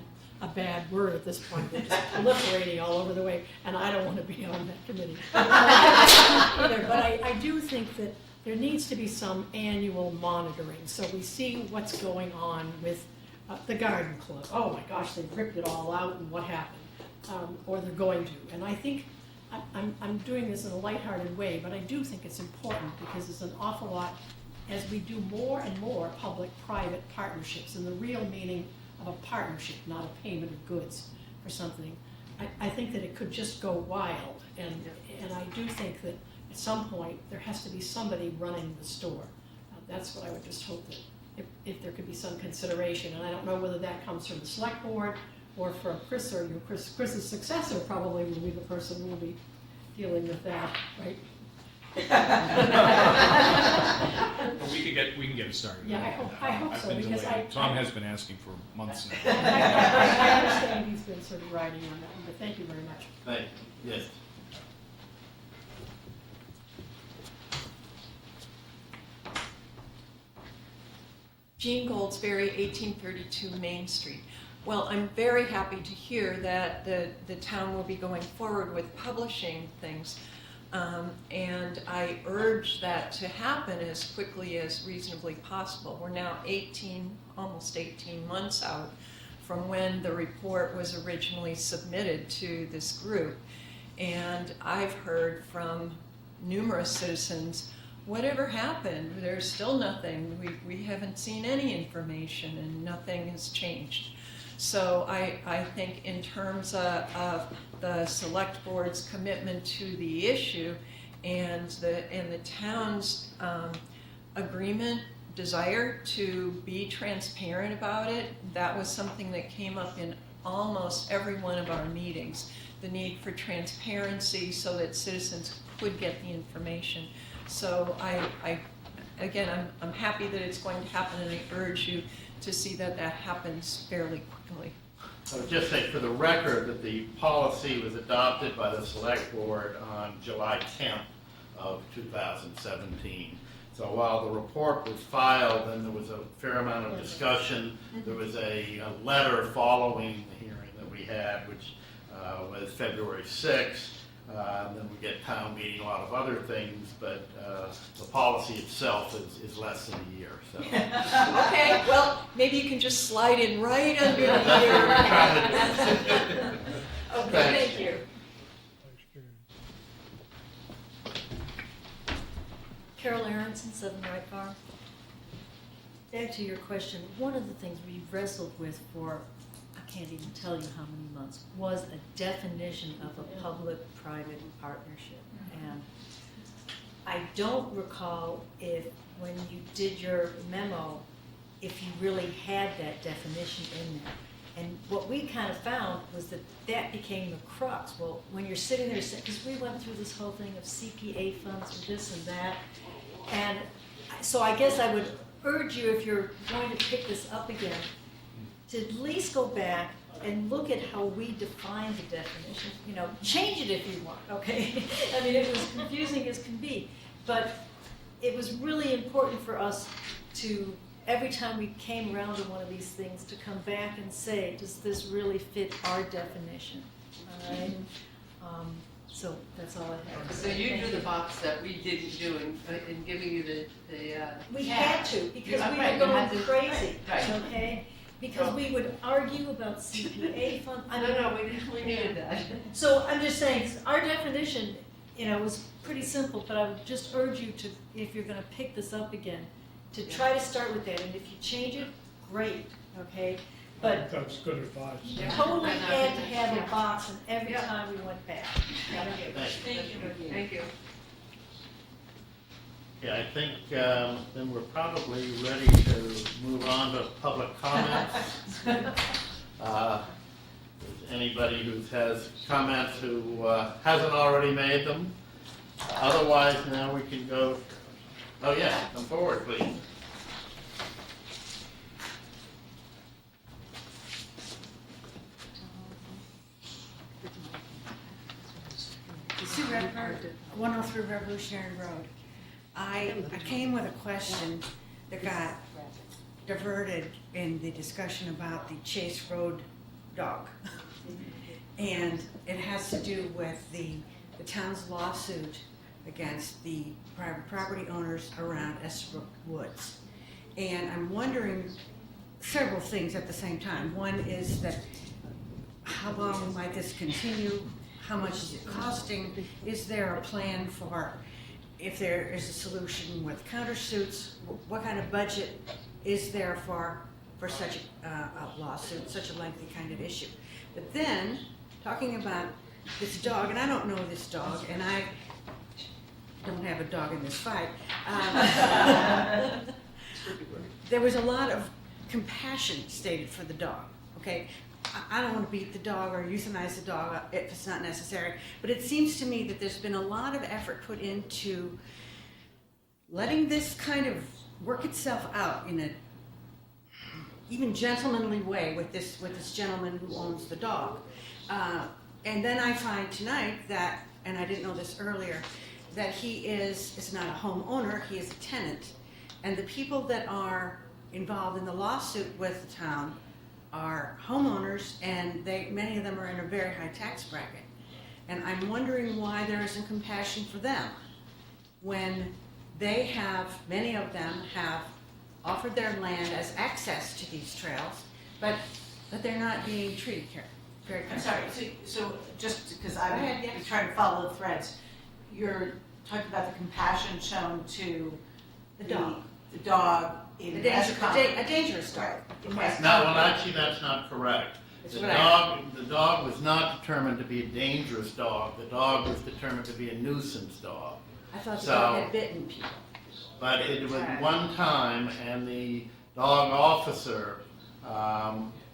word at this point. They're just proliferating all over the way, and I don't want to be on that committee either. But I do think that there needs to be some annual monitoring, so we see what's going on with the garden club. Oh my gosh, they ripped it all out, and what happened? Or they're going to. And I think I'm doing this in a lighthearted way, but I do think it's important because there's an awful lot, as we do more and more public-private partnerships, and the real meaning of a partnership, not a payment of goods for something. I think that it could just go wild, and I do think that at some point there has to be somebody running the store. That's what I would just hope that if there could be some consideration, and I don't know whether that comes from the select board or from Chris, or Chris's successor probably will be the person who will be dealing with that, right? But we can get it started. Yeah, I hope I've so, been because delayed. Tom has been asking for months now. I understand he's been sort of riding on that one, but thank you very much. Thank you. Yes. Jean Goldsberry, 1832 Main Street. Well, I'm very happy to hear that the town will be going forward with publishing things. And I urge that to happen as quickly as reasonably possible. We're now almost 18 months out from when the report was originally submitted to this group. And I've heard from numerous citizens, whatever happened, there's still nothing. We haven't seen any information and nothing has changed. So I think in terms of the select board's commitment to the issue and the town's agreement, desire to be transparent about it, that was something that came up in almost every one of our meetings. The need for transparency so that citizens could get the information. So again, I'm happy that it's going to happen, and I urge you to see that happens fairly quickly. I would just say for the record that the policy was adopted by the select board on July 10th of 2017. So while the report was filed and there was a fair amount of discussion, there was a letter following the hearing that we had, which was February 6th. Then we get town meeting, a lot of other things, but the policy itself is less than a year, so. Okay, well, maybe you can just slide in right under the year. Okay, thank you. Carol Aronson, 7 Wright Farm. Back to your question, one of the things we wrestled with for, I can't even tell you how many months, was a definition of a public-private partnership. And I don't recall if, when you did your memo, if you really had that definition in there. And what we kind of found was that that became the crux. Well, when you're sitting there, because we went through this whole thing of CPA funds for this and that, and so I guess I would urge you, if you're going to pick this up again, to at least go back and look at how we define the definition. You know, change it if you want, okay? I mean, it was confusing as can be, but it was really important for us to, every time we came around to one of these things, to come back and say, does this really fit our definition? All right? So that's all I have. So you drew the box that we didn't do in giving you the We had to, because we were going crazy, okay? Because we would argue about CPA fund. No, we needed that. So I'm just saying, 'cause our definition, you know, was pretty simple, but I would just urge you to, if you're gonna pick this up again, to try to start with that, and if you change it, great, okay? But That's good advice. you totally had to have a box, and every time we went back. Thank you. Thank you. Yeah, I think then we're probably ready to move on to public comments. Anybody who has comments who hasn't already made them. Otherwise, now we can go, oh yeah, come forward, please. Sue Redford, 103 Revolutionary Road. I came with a question that got diverted in the discussion about the Chase Road dog. And it has to do with the town's lawsuit against the private property owners around Estabrook Woods. And I'm wondering several things at the same time. One is that how long might this continue? How much is it costing? Is there a plan for, if there is a solution with countersuits, what kind of budget is there for such a lawsuit, such a lengthy kind of issue? But then, talking about this dog, and I don't know this dog, and I don't have a dog in this fight, there was a lot of compassion stated for the dog, okay? I don't want to beat the dog or euthanize the dog if it's not necessary, but it seems to me that there's been a lot of effort put into letting this kind of work itself out in a even gentlemanly way with this gentleman who owns the dog. And then I find tonight that, and I didn't know this earlier, that he is not a homeowner, he is a tenant. And the people that are involved in the lawsuit with the town are homeowners, and many of them are in a very high tax bracket. And I'm wondering why there isn't compassion for them when many of them have offered their land as access to these trails, but they're not being treated very I'm kindly. sorry, so just because I'm trying to follow the threads, you're talking about the compassion shown to The dog. The dog in A dangerous dog. No, well, actually, that's not correct. The dog was not determined to be a dangerous dog. The dog was determined to be a nuisance dog. I thought the dog had bitten people. But it was one time, and the dog officer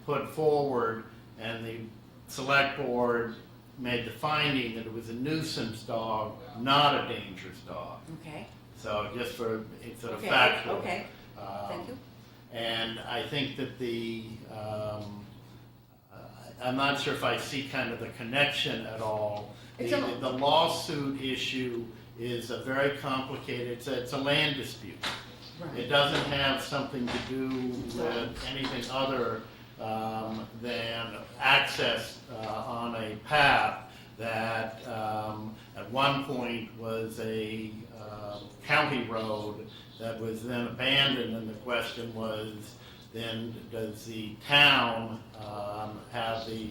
put forward, and the select board made the finding that it was a nuisance dog, not a dangerous dog. Okay. So just for, it's sort of Okay, factual. okay. Thank you. And I think that I'm not sure if I see kind of the connection at all. The lawsuit issue is a very complicated, it's a land dispute. Right. It doesn't have something to do with anything other than access on a path that one point was a county road that was then abandoned, and the question was, then does the town have the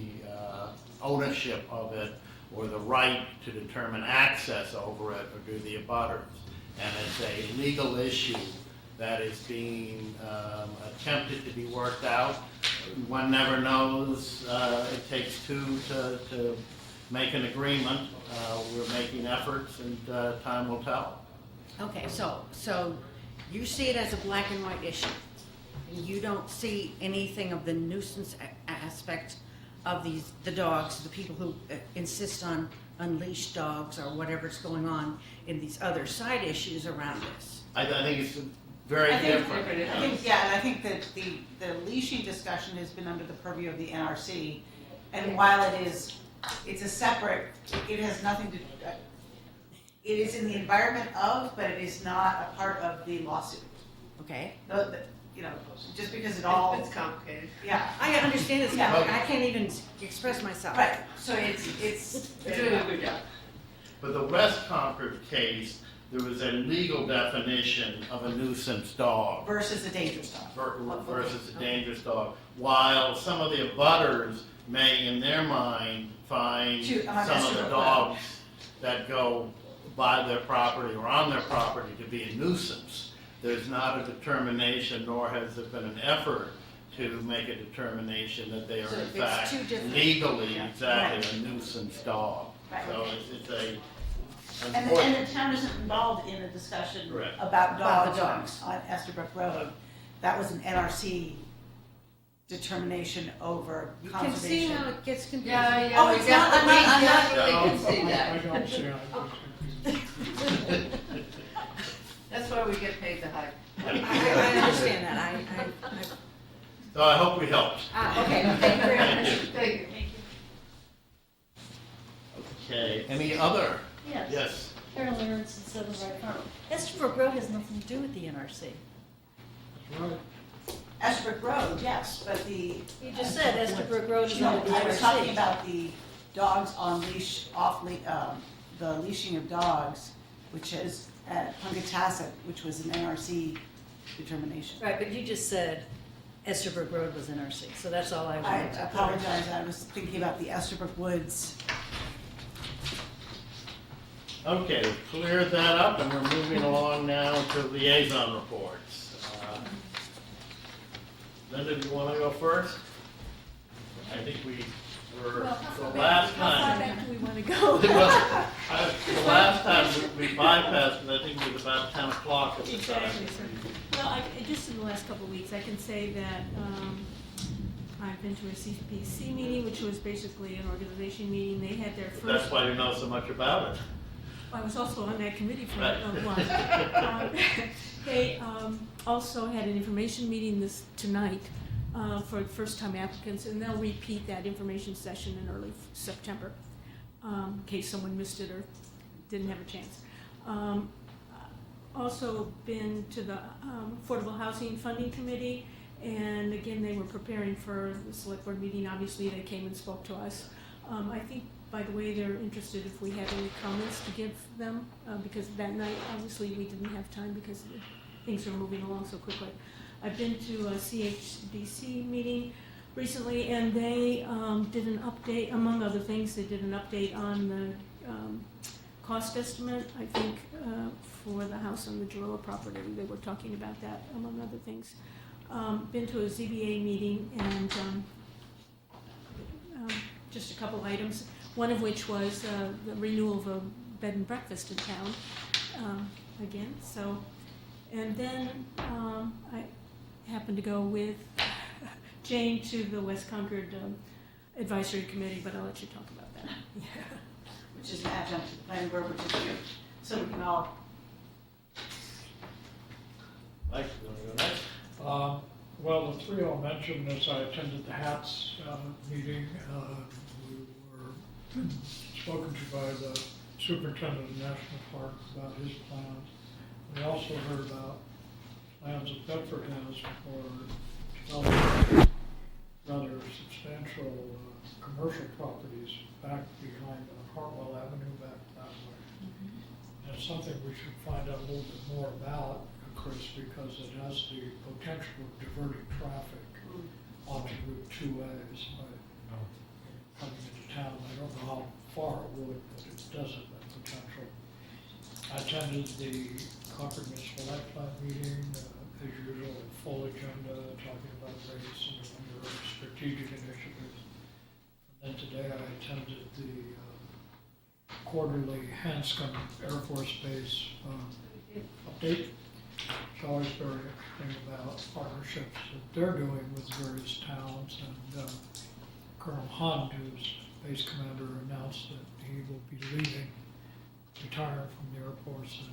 ownership of it or the right to determine access over it, or do the abutters? And it's a legal issue that is being attempted to be worked out. One never knows. It takes two to make an agreement. We're making efforts, and time will tell. Okay, so you see it as a black and white issue. You don't see anything of the nuisance aspect of the dogs, the people who insist on unleashed dogs or whatever's going on in these other side issues around this. I think it's very different. I think that the leashing discussion has been under the purview of the NRC, and while it's a separate, it has nothing to, it is in the environment of, but it is not a part of the lawsuit. Okay? You know, just because it all. It's complicated. Yeah. I understand it's complicated. I can't even express myself. Right, so it's doing a good job. But the West Concord case, there was a legal definition of a nuisance dog. versus a dangerous dog. Versus a dangerous dog. While some of the abutters may, in their mind, find Shoot, I'm some of sure the of dogs that go by their property or on their property to be a nuisance, there's not a determination, nor has there been an effort to make a determination that they are So in it's fact two different- legally Yeah. exactly a nuisance dog. Right. So it's a. And the town isn't involved in a discussion Correct. about About the dogs dogs. on Estabrook Road. That was an NRC determination over You can conservation. see how it gets confusing. Yeah, Oh, it's not, I'm not, can see I that. don't see it. That's why we get paid the high. I understand that. So I hope we helped. Okay, thank you very Thank much. you. Thank you. Okay, any other? Yes. Yes. Carol Lawrence and Southern Right Farm. Estabrook Road has nothing to do with the NRC. Estabrook Road, yes, but the. You just said Estabrook Road is No, under the I was talking NRC. about the dogs on leash, the leashing of dogs, which is at Pungatasset, which was an NRC determination. Right, but you just said Estabrook Road was NRC, so that's all I I wanted to. apologize, I was thinking about the Estabrook Woods. Okay, we've cleared that up, and we're moving along now to liaison reports. Linda, do you want to go first? I think we were, the last How far time. back do we want to go? The last time we bypassed, it, I think it was about 10 o'clock at the time. Exactly, sir. Well, just in the last couple of weeks, I can say that I've been to a CPC meeting, which was basically an organization meeting. They had their first. That's why you know so much about it. I was also on that committee for Right. a while. They also had an information meeting tonight for first-time applicants, and they'll repeat that information session in early September, in case someone missed it or didn't have a chance. Also been to the Affordable Housing Funding Committee, and again, they were preparing for the select board meeting. Obviously, they came and spoke to us. I think, by the way, they're interested if we have any comments to give them, because that night, obviously, we didn't have time because things are moving along so quickly. I've been to a CHDC meeting recently, and they did an update, among other things, they did an update on the cost estimate, I think, for the house on the Giroa property. They were talking about that, among other things. Been to a ZBA meeting, and just a couple items, one of which was the renewal of a bed and breakfast in town, again, so. And then I happened to go with Jane to the West Concord Advisory Committee, but I'll let you talk about that. Which is an adjunct to the planning board, which is good, so we can all. Mike, you want to go next? Well, the three I'll mention is I attended the HATS meeting. We were spoken to by the superintendent of National Park about his plans. We also heard about plans that Bedford has for developing rather substantial commercial properties back behind Hartwell Avenue, back that way. something we should find out a little bit more about, Chris, because it has the potential of diverting traffic onto Route 2A. Coming into town, I don't know how far it would, but it does have that potential. I attended the Concord Municipal Light Plant meeting, as usual, full agenda, talking about race and other strategic initiatives. And then today I attended the quarterly Hanscom Air Force Base update. It's always very interesting about partnerships that they're doing with various towns. And Colonel Hunt, who's base commander, announced that he will be leaving, retiring from the Air Force, and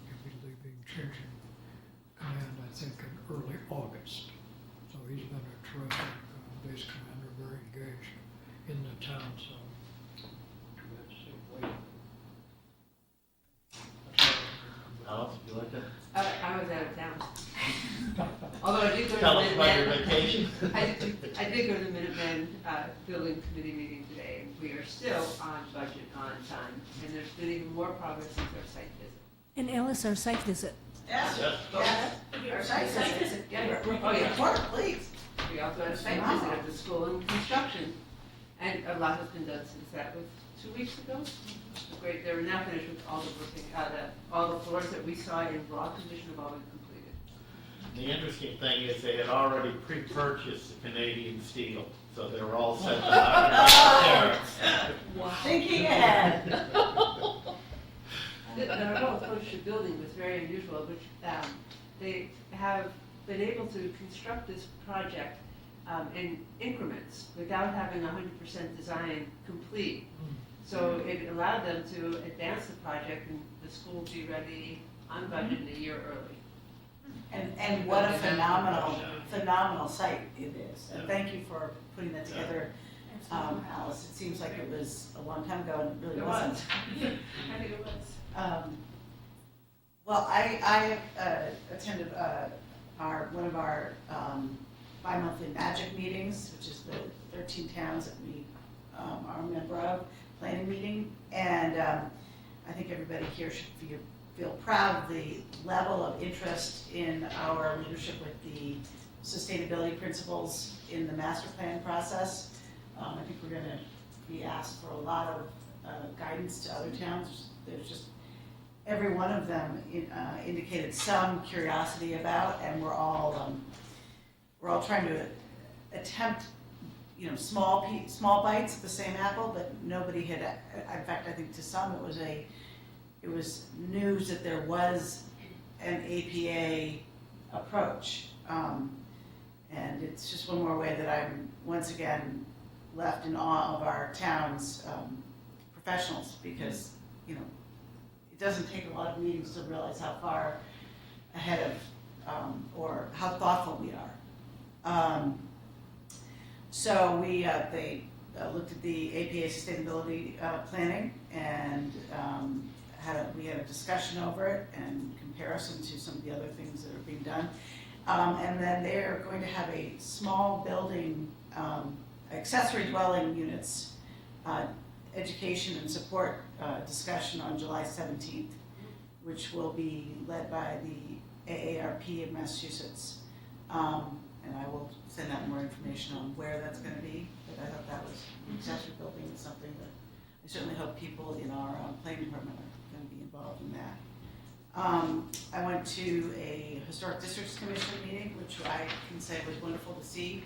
he'll be leaving, changing command, I think, in early August. So he's been a terrific base commander, very engaged in the town. So too bad to see him leave. Alice, would you like to? I was out of town. Although I did go to Tell the us about your Minutemen. vacation. I did go to the Minutemen Building Committee meeting today, and we are still on budget, on time, and there's been even more progress since our site visit. And Alice, our site visit. Yes, Yes. yes. Our site visit. Yeah. Oh, yeah, report, please. We also had a site visit of the school and construction, and a lot has been done since that was 2 weeks ago. Great, they were now finished with all the roofing, all the floors that we saw in raw condition have all been completed. The interesting thing is they had already pre-purchased the Canadian steel, so they were all set to knock Wow. Thinking ahead. The whole approach to building was very unusual, which they have been able to construct this project in increments without having 100% design complete. So it allowed them to advance the project, and the school will be ready on budget a year early. And what a phenomenal site it is. And thank you for putting that together, Alice. It seems like it was a long time ago, and it really wasn't. I think it was. Well, I attended one of our bi-monthly magic meetings, which is the 13 towns that we are a member of, planning meeting. And I think everybody here should feel proud of the level of interest in our leadership with the sustainability principles in the master plan process. I think we're going to be asked for a lot of guidance to other towns. There's just every one of them indicated some curiosity about, and we're all trying to attempt, small bites of the same apple, but nobody had. In fact, I think to some it was news that there was an APA approach, and it's just one more way that I'm once again left in awe of our town's professionals, because it doesn't take a lot of meetings to realize how far ahead of or how thoughtful we are. So they looked at the APA sustainability planning, and we had a discussion over it and comparison to some of the other things that are being done. And then they're going to have a small building, accessory dwelling units, education and support discussion on July 17th, which will be led by the AARP of Massachusetts. And I will send out more information on where that's going to be, but I thought that was accessory building is something that I certainly hope people in our planning department are going to be involved in that. I went to a Historic Districts Commission meeting, which I can say was wonderful to see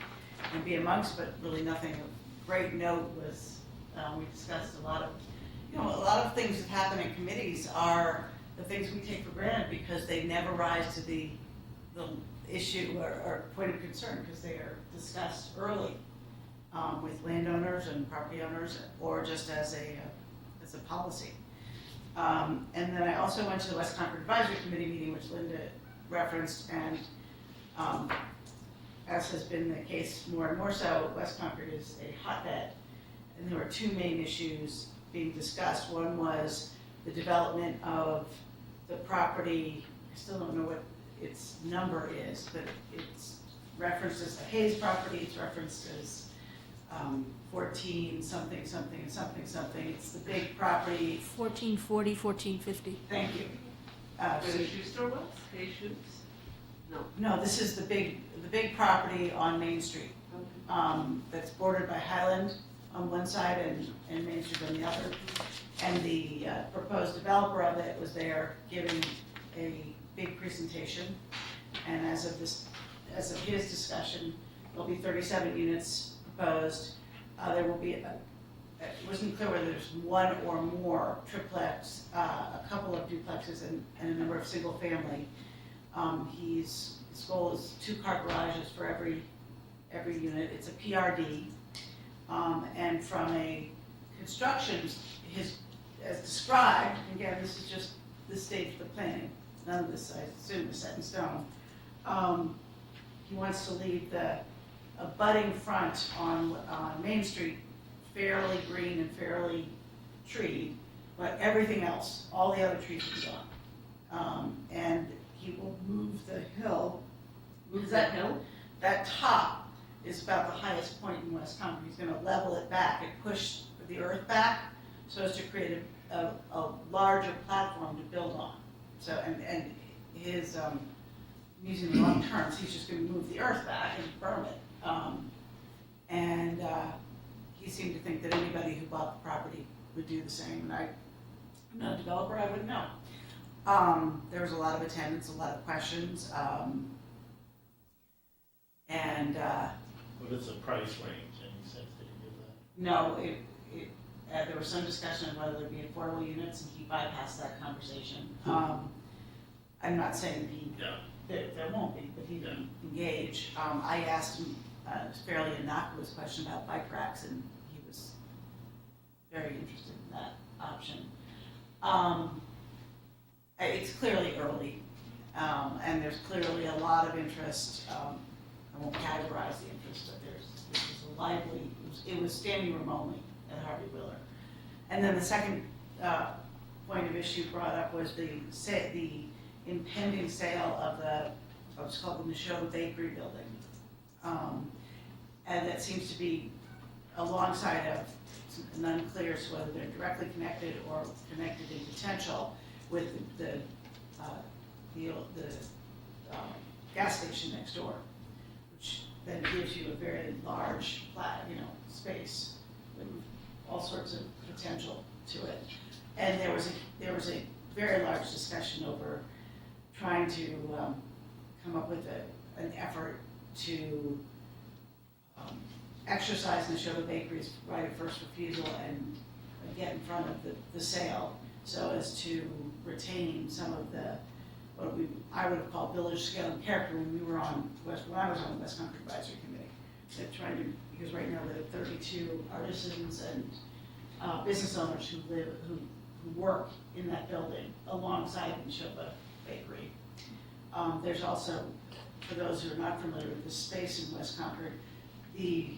and be amongst, but really nothing of great note was, we discussed a lot of things that happen in committees are the things we take for granted because they never rise to the issue or point of concern because they are discussed early with landowners and property owners or just as a policy. And then I also went to the West Concord Advisory Committee meeting, which Linda referenced, and as has been the case more and more so, West Concord is a hotbed, and there were two main issues being discussed. One was the development of the property. I still don't know what its number is, but it's referenced as the Hayes property, it's referenced as 14 something, something, and something, something. It's the big property. 1440, 1450. Thank you. Where the shoe store was? Hay Shoes? No. No, this is the big property on Main Street. That's bordered by Highland on one side and Main Street on the other. And the proposed developer of it was there giving a big presentation. And as of his discussion, there'll be 37 units proposed. There will be, it wasn't clear whether there's one or more triplex, a couple of duplexes, and a number of single family. His goal is 2-car garages for every unit. It's a PRD. And from a construction, as described, again, this is just the stage of the planning. None of this, I assume, is set in stone. He wants to leave the abutting front on Main Street fairly green and fairly treed, but everything else, all the other trees will be gone. And he will move the hill. Move that hill? That top is about the highest point in West Concord. He's going to level it back and push the earth back so as to create a larger platform to build on. So, and his, using the wrong terms, he's just going to move the earth back and berm it. He seemed to think that anybody who bought the property would do the same, and I'm not a developer, I wouldn't know. There was a lot of attendance, a lot of questions, What is the price range, any sense that you give that? no, there was some discussion on whether there'd be affordable units, and he bypassed that conversation. I'm not saying that there won't be, but he didn't engage. I asked him a fairly innocuous question about bike racks, and he was very interested in that option. It's clearly early, and there's clearly a lot of interest. I won't categorize the interest, but this is a lively, it was standing room only at Harvey Wheeler. And then the second point of issue brought up was the impending sale of what's called the Neshoba Bakery building. And that seems to be alongside of an unclear as to whether they're directly connected or connected in potential with the gas station next door, which then gives you a very large space with all sorts of potential to it. And there was a very large discussion over trying to come up with an effort to exercise Neshoba Bakery's right of first refusal and get in front of the sale so as to retain some of what I would have called village scale and character when I was on the West Concord Advisory Committee. They're trying to, because right now there are 32 artisans and business owners who work in that building alongside Neshoba Bakery. There's also, for those who are not familiar with the space in West Concord, the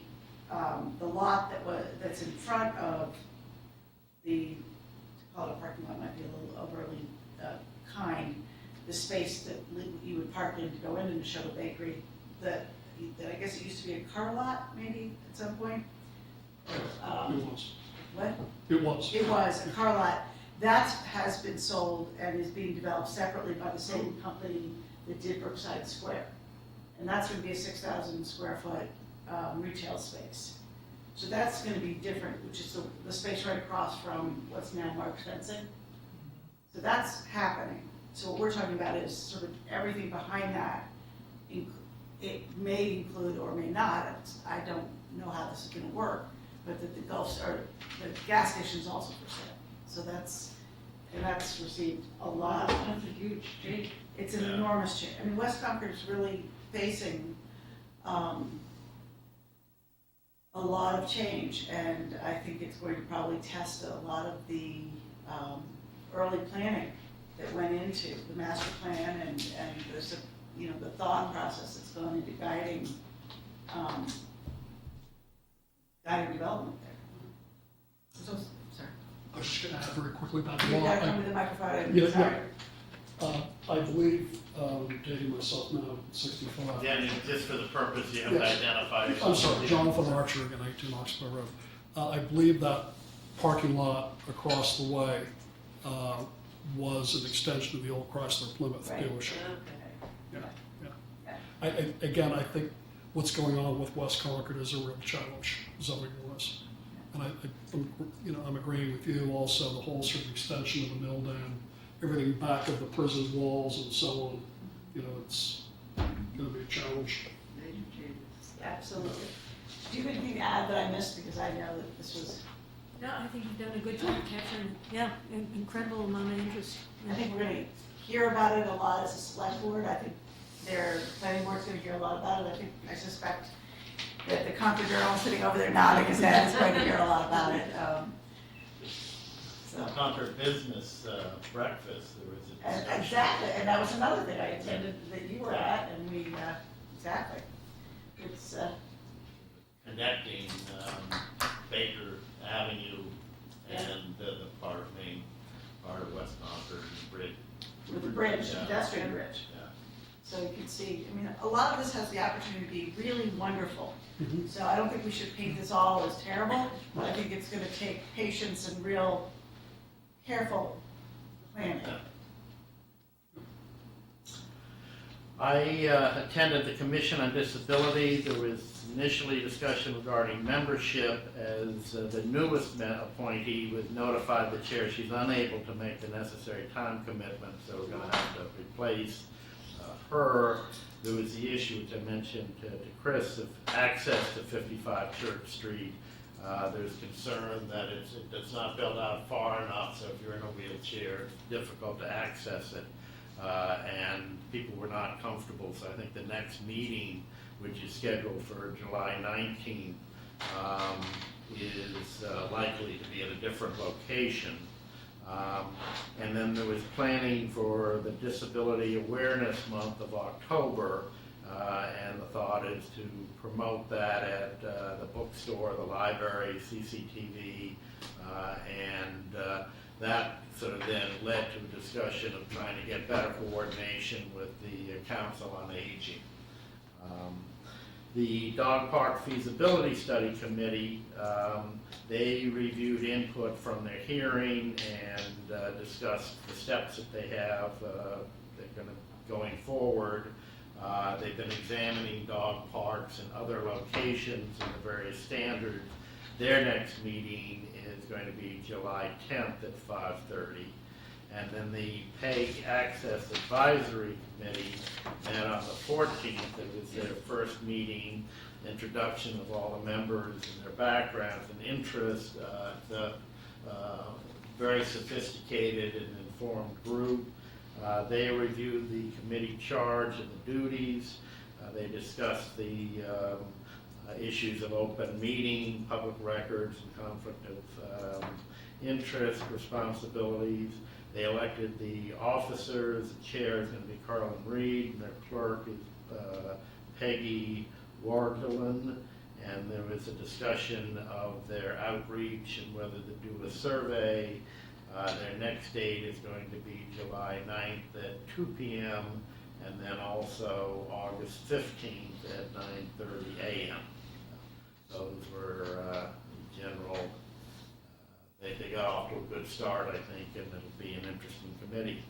lot that's in front of to call it a parking lot might be a little overly kind. The space that you would park in to go into Neshoba Bakery, that I guess it used to be a car lot maybe at some point. It was. What? It was. It was a car lot. That has been sold and is being developed separately by the same company that did Brookside Square. And that's going to be a 6,000 square foot retail space. So that's going to be different, which is the space right across from what's now Mark's Fencing. So that's happening. So what we're talking about is sort of everything behind that. It may include or may not, I don't know how this is going to work, but that the gas station is also for sale. So that's received a lot. That's a huge change. It's an enormous change. I mean, West Concord is really facing a lot of change, and I think it's going to probably test a lot of the early planning that went into the master plan and the thought process that's gone into guiding development there. So, sorry. I was just going to add very quickly about the You law. got to come to the microphone. Yeah, Sorry. I believe, dating myself now, 65. Again, just for the purpose, you have to Yes. identify. I'm sorry, Jonathan Archer, again, 18 Oxbow Road. I believe that parking lot across the way was an extension of the old Chrysler Plymouth Right. dealership. Okay. Yeah. Again, I think what's going on with West Concord is a real challenge, zoning-wise. And I'm agreeing with you also, the whole sort of extension of the mill dam, everything back of the prison walls and so on, it's gonna be a challenge. Absolutely. Do you have anything to add that I missed, because I know that this was, No, I think you've done a good job capturing, yeah, an incredible amount of interest. I think we're gonna hear about it a lot as a select board. I think their planning board's gonna hear a lot about it. I suspect that the Concord girl sitting over there nodding his head is going to hear a lot about it. So. Concord Business Breakfast, there was a discussion. Exactly, and that was another thing I attended that you were at, and we, exactly. It's, Connecting Baker Avenue and the main part of West Concord and Bridge. with the bridge, Yeah. pedestrian bridge. Yeah. So you can see, a lot of this has the opportunity to be really wonderful. So I don't think we should paint this all as terrible, but I think it's gonna take patience and real careful planning. I attended the Commission on Disability. There was initially discussion regarding membership, as the newest appointee was notified the chair she's unable to make the necessary time commitment, so we're going to have to replace her. There was the issue, which I mentioned to Chris, of access to 55 Church Street. There's concern that it's not built out far enough, so if you're in a wheelchair, it's difficult to access it. And people were not comfortable, so I think the next meeting, which is scheduled for July 19th, is likely to be at a different location. And then there was planning for the Disability Awareness Month of October, and the thought is to promote that at the bookstore, the library, CCTV, and that sort of then led to a discussion of trying to get better coordination with the Council on Aging. The Dog Park Feasibility Study Committee, they reviewed input from their hearing and discussed the steps that they have going forward. They've been examining dog parks and other locations and the various standards. Their next meeting is going to be July 10th at 5:30. And then the PEG Access Advisory Committee met on the 14th. It was their first meeting, introduction of all the members and their backgrounds and interests. It's a very sophisticated and informed group. They reviewed the committee charge and the duties. They discussed the issues of open meeting, public records, and conflict of interest, responsibilities. They elected the officers. The chair is going to be Carlin Reed, and their clerk is Peggy Wargelen. And there was a discussion of their outreach and whether to do a survey. Their next date is going to be July 9th at 2 p.m. and then also August 15th at 9:30 a.m. Those were general. They got off to a good start, I think, and it'll be an interesting committee.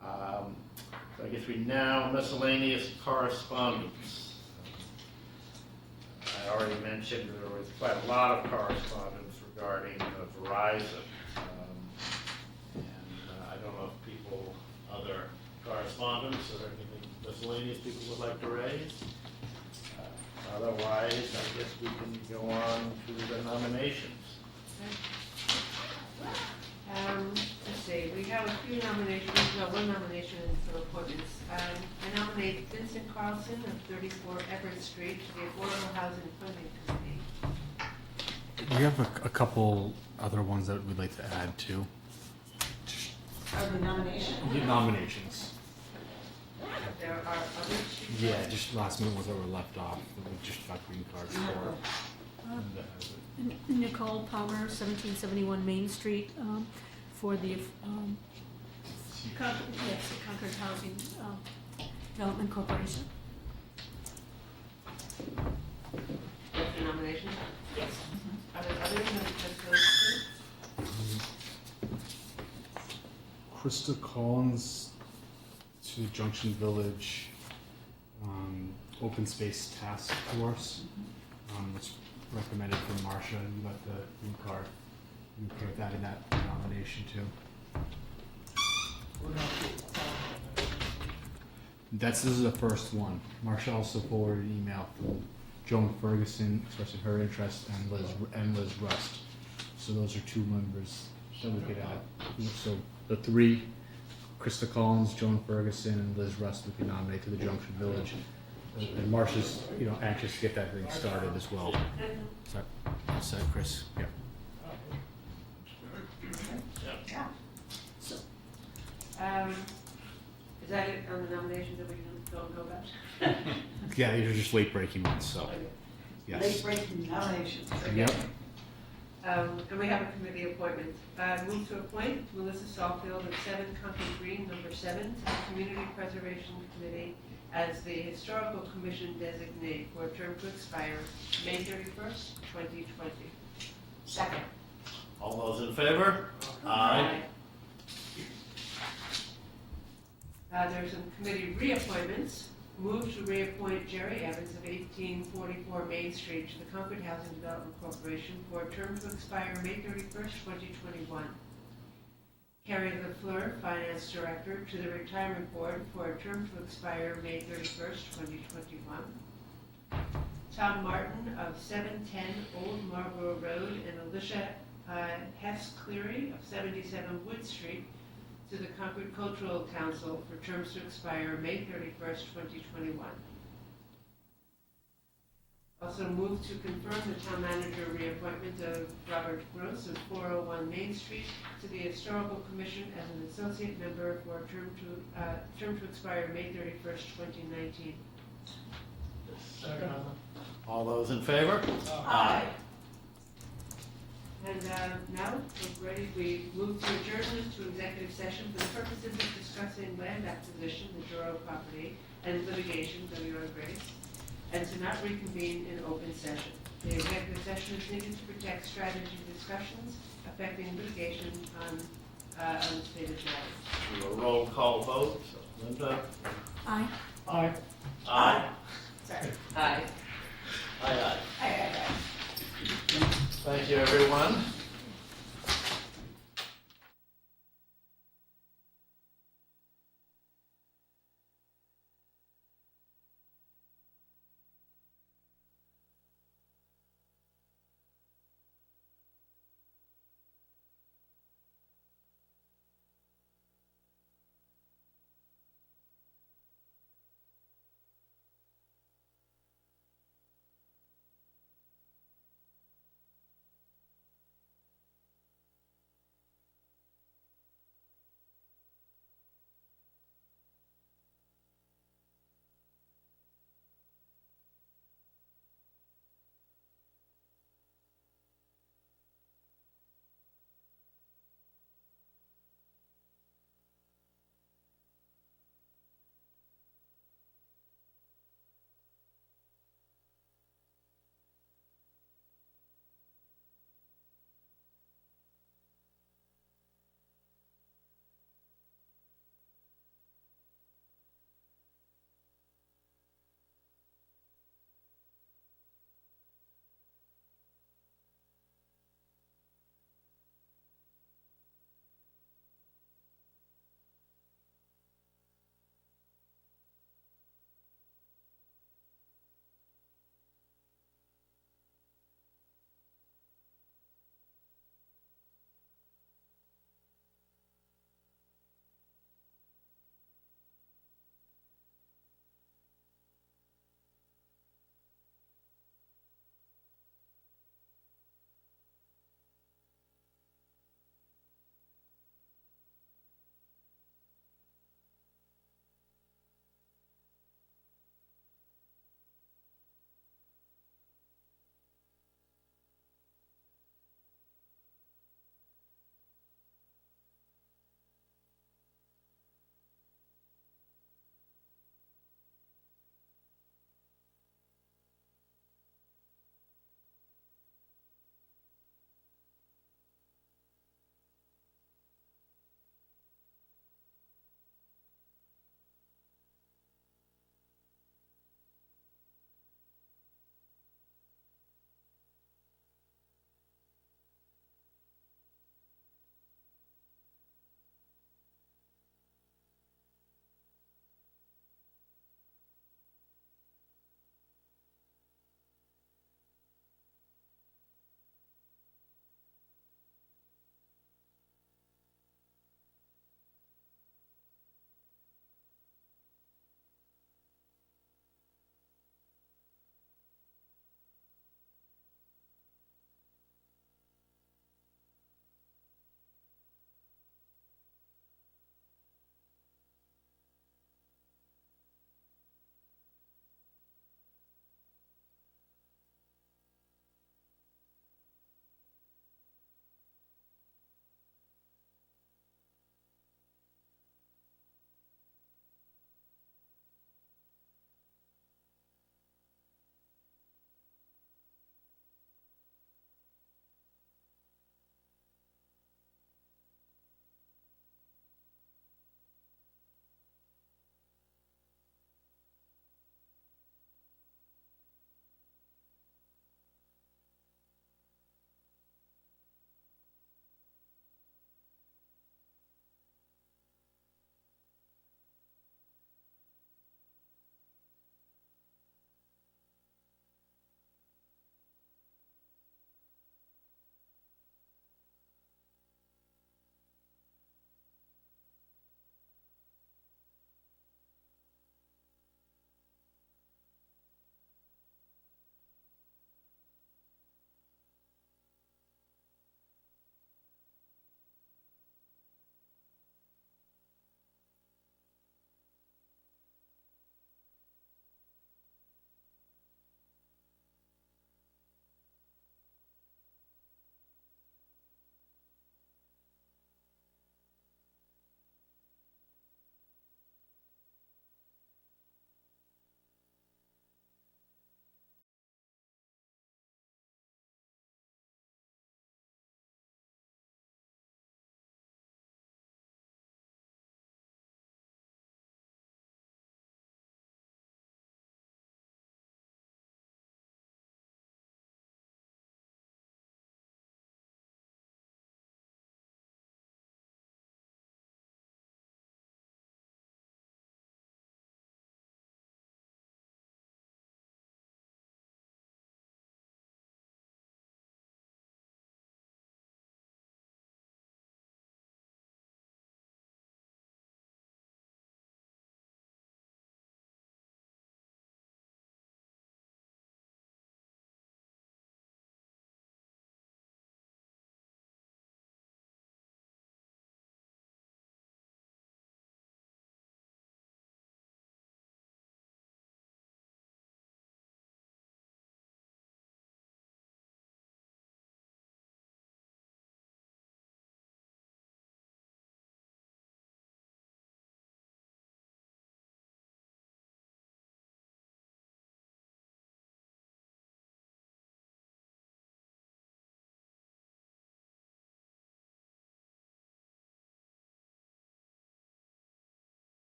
So I guess we now, miscellaneous correspondence. I already mentioned there was quite a lot of correspondence regarding Verizon. I don't know if people, other correspondence or anything miscellaneous people would like to raise. Otherwise, I guess we can go on to the nominations. Let's see, we have a few nominations, one nomination for appointments. I nominate Vincent Carlson of 34 Everett Street to the Affordable Housing Funding Committee. We have a couple other ones that we'd like to add to. Are the nominations? Nominations. There are others. Yeah, just last minute ones that were left off. That we just got green cards for. Nicole Palmer, 1771 Main Street, for the Concord, yes, the Concord Housing Development Corporation. That's the nomination? Yes. Are there others that just those Krista Collins to Junction Village Open Space Task Force. It's recommended from Marcia. You got the green card. You can put that in that nomination too. This is the first one. Marcia also forwarded an email from Joan Ferguson expressing her interest and Liz Rust. So those are two members that we could add. So the three, Krista Collins, Joan Ferguson, and Liz Rust, we could nominate to the Junction Village. And Marcia's, anxious to get that thing started as well. So Chris. Yeah. Yeah. So, is that it on the nominations that we don't know about? Yeah, these are just late breaking ones, so. Yes. Late breaking nominations. Yep. And we have a committee appointment. Move to appoint Melissa Saltfield of 7 Concord Green, number 7, to the Community Preservation Committee as the Historical Commission designate for a term to expire May 31st, 2020. Second. All those in favor? Aye. There's some committee reappointments. Move to reappoint Jerry Evans of 1844 Main Street to the Concord Housing Development Corporation for a term to expire May 31st, 2021. Carrie LaFleur, Finance Director, to the Retirement Board for a term to expire May 31st, 2021. Tom Martin of 710 Old Marlborough Road and Alicia Hess Cleary of 77 Wood Street to the Concord Cultural Council for terms to expire May 31st, 2021. Also move to confirm the town manager reappointment of Robert Gross of 401 Main Street to the Historical Commission as an associate member for a term to expire May 31st, 2019. All those in favor? Aye. And now, we're ready, we move to adjournment to executive session for the purposes of discussing land acquisition, the Duro property, and litigation, W.R. Grace, and to not reconvene in open session. The executive session is needed to protect strategy discussions affecting litigation on unstated matters. Do a roll call vote. Linda? Aye. Aye.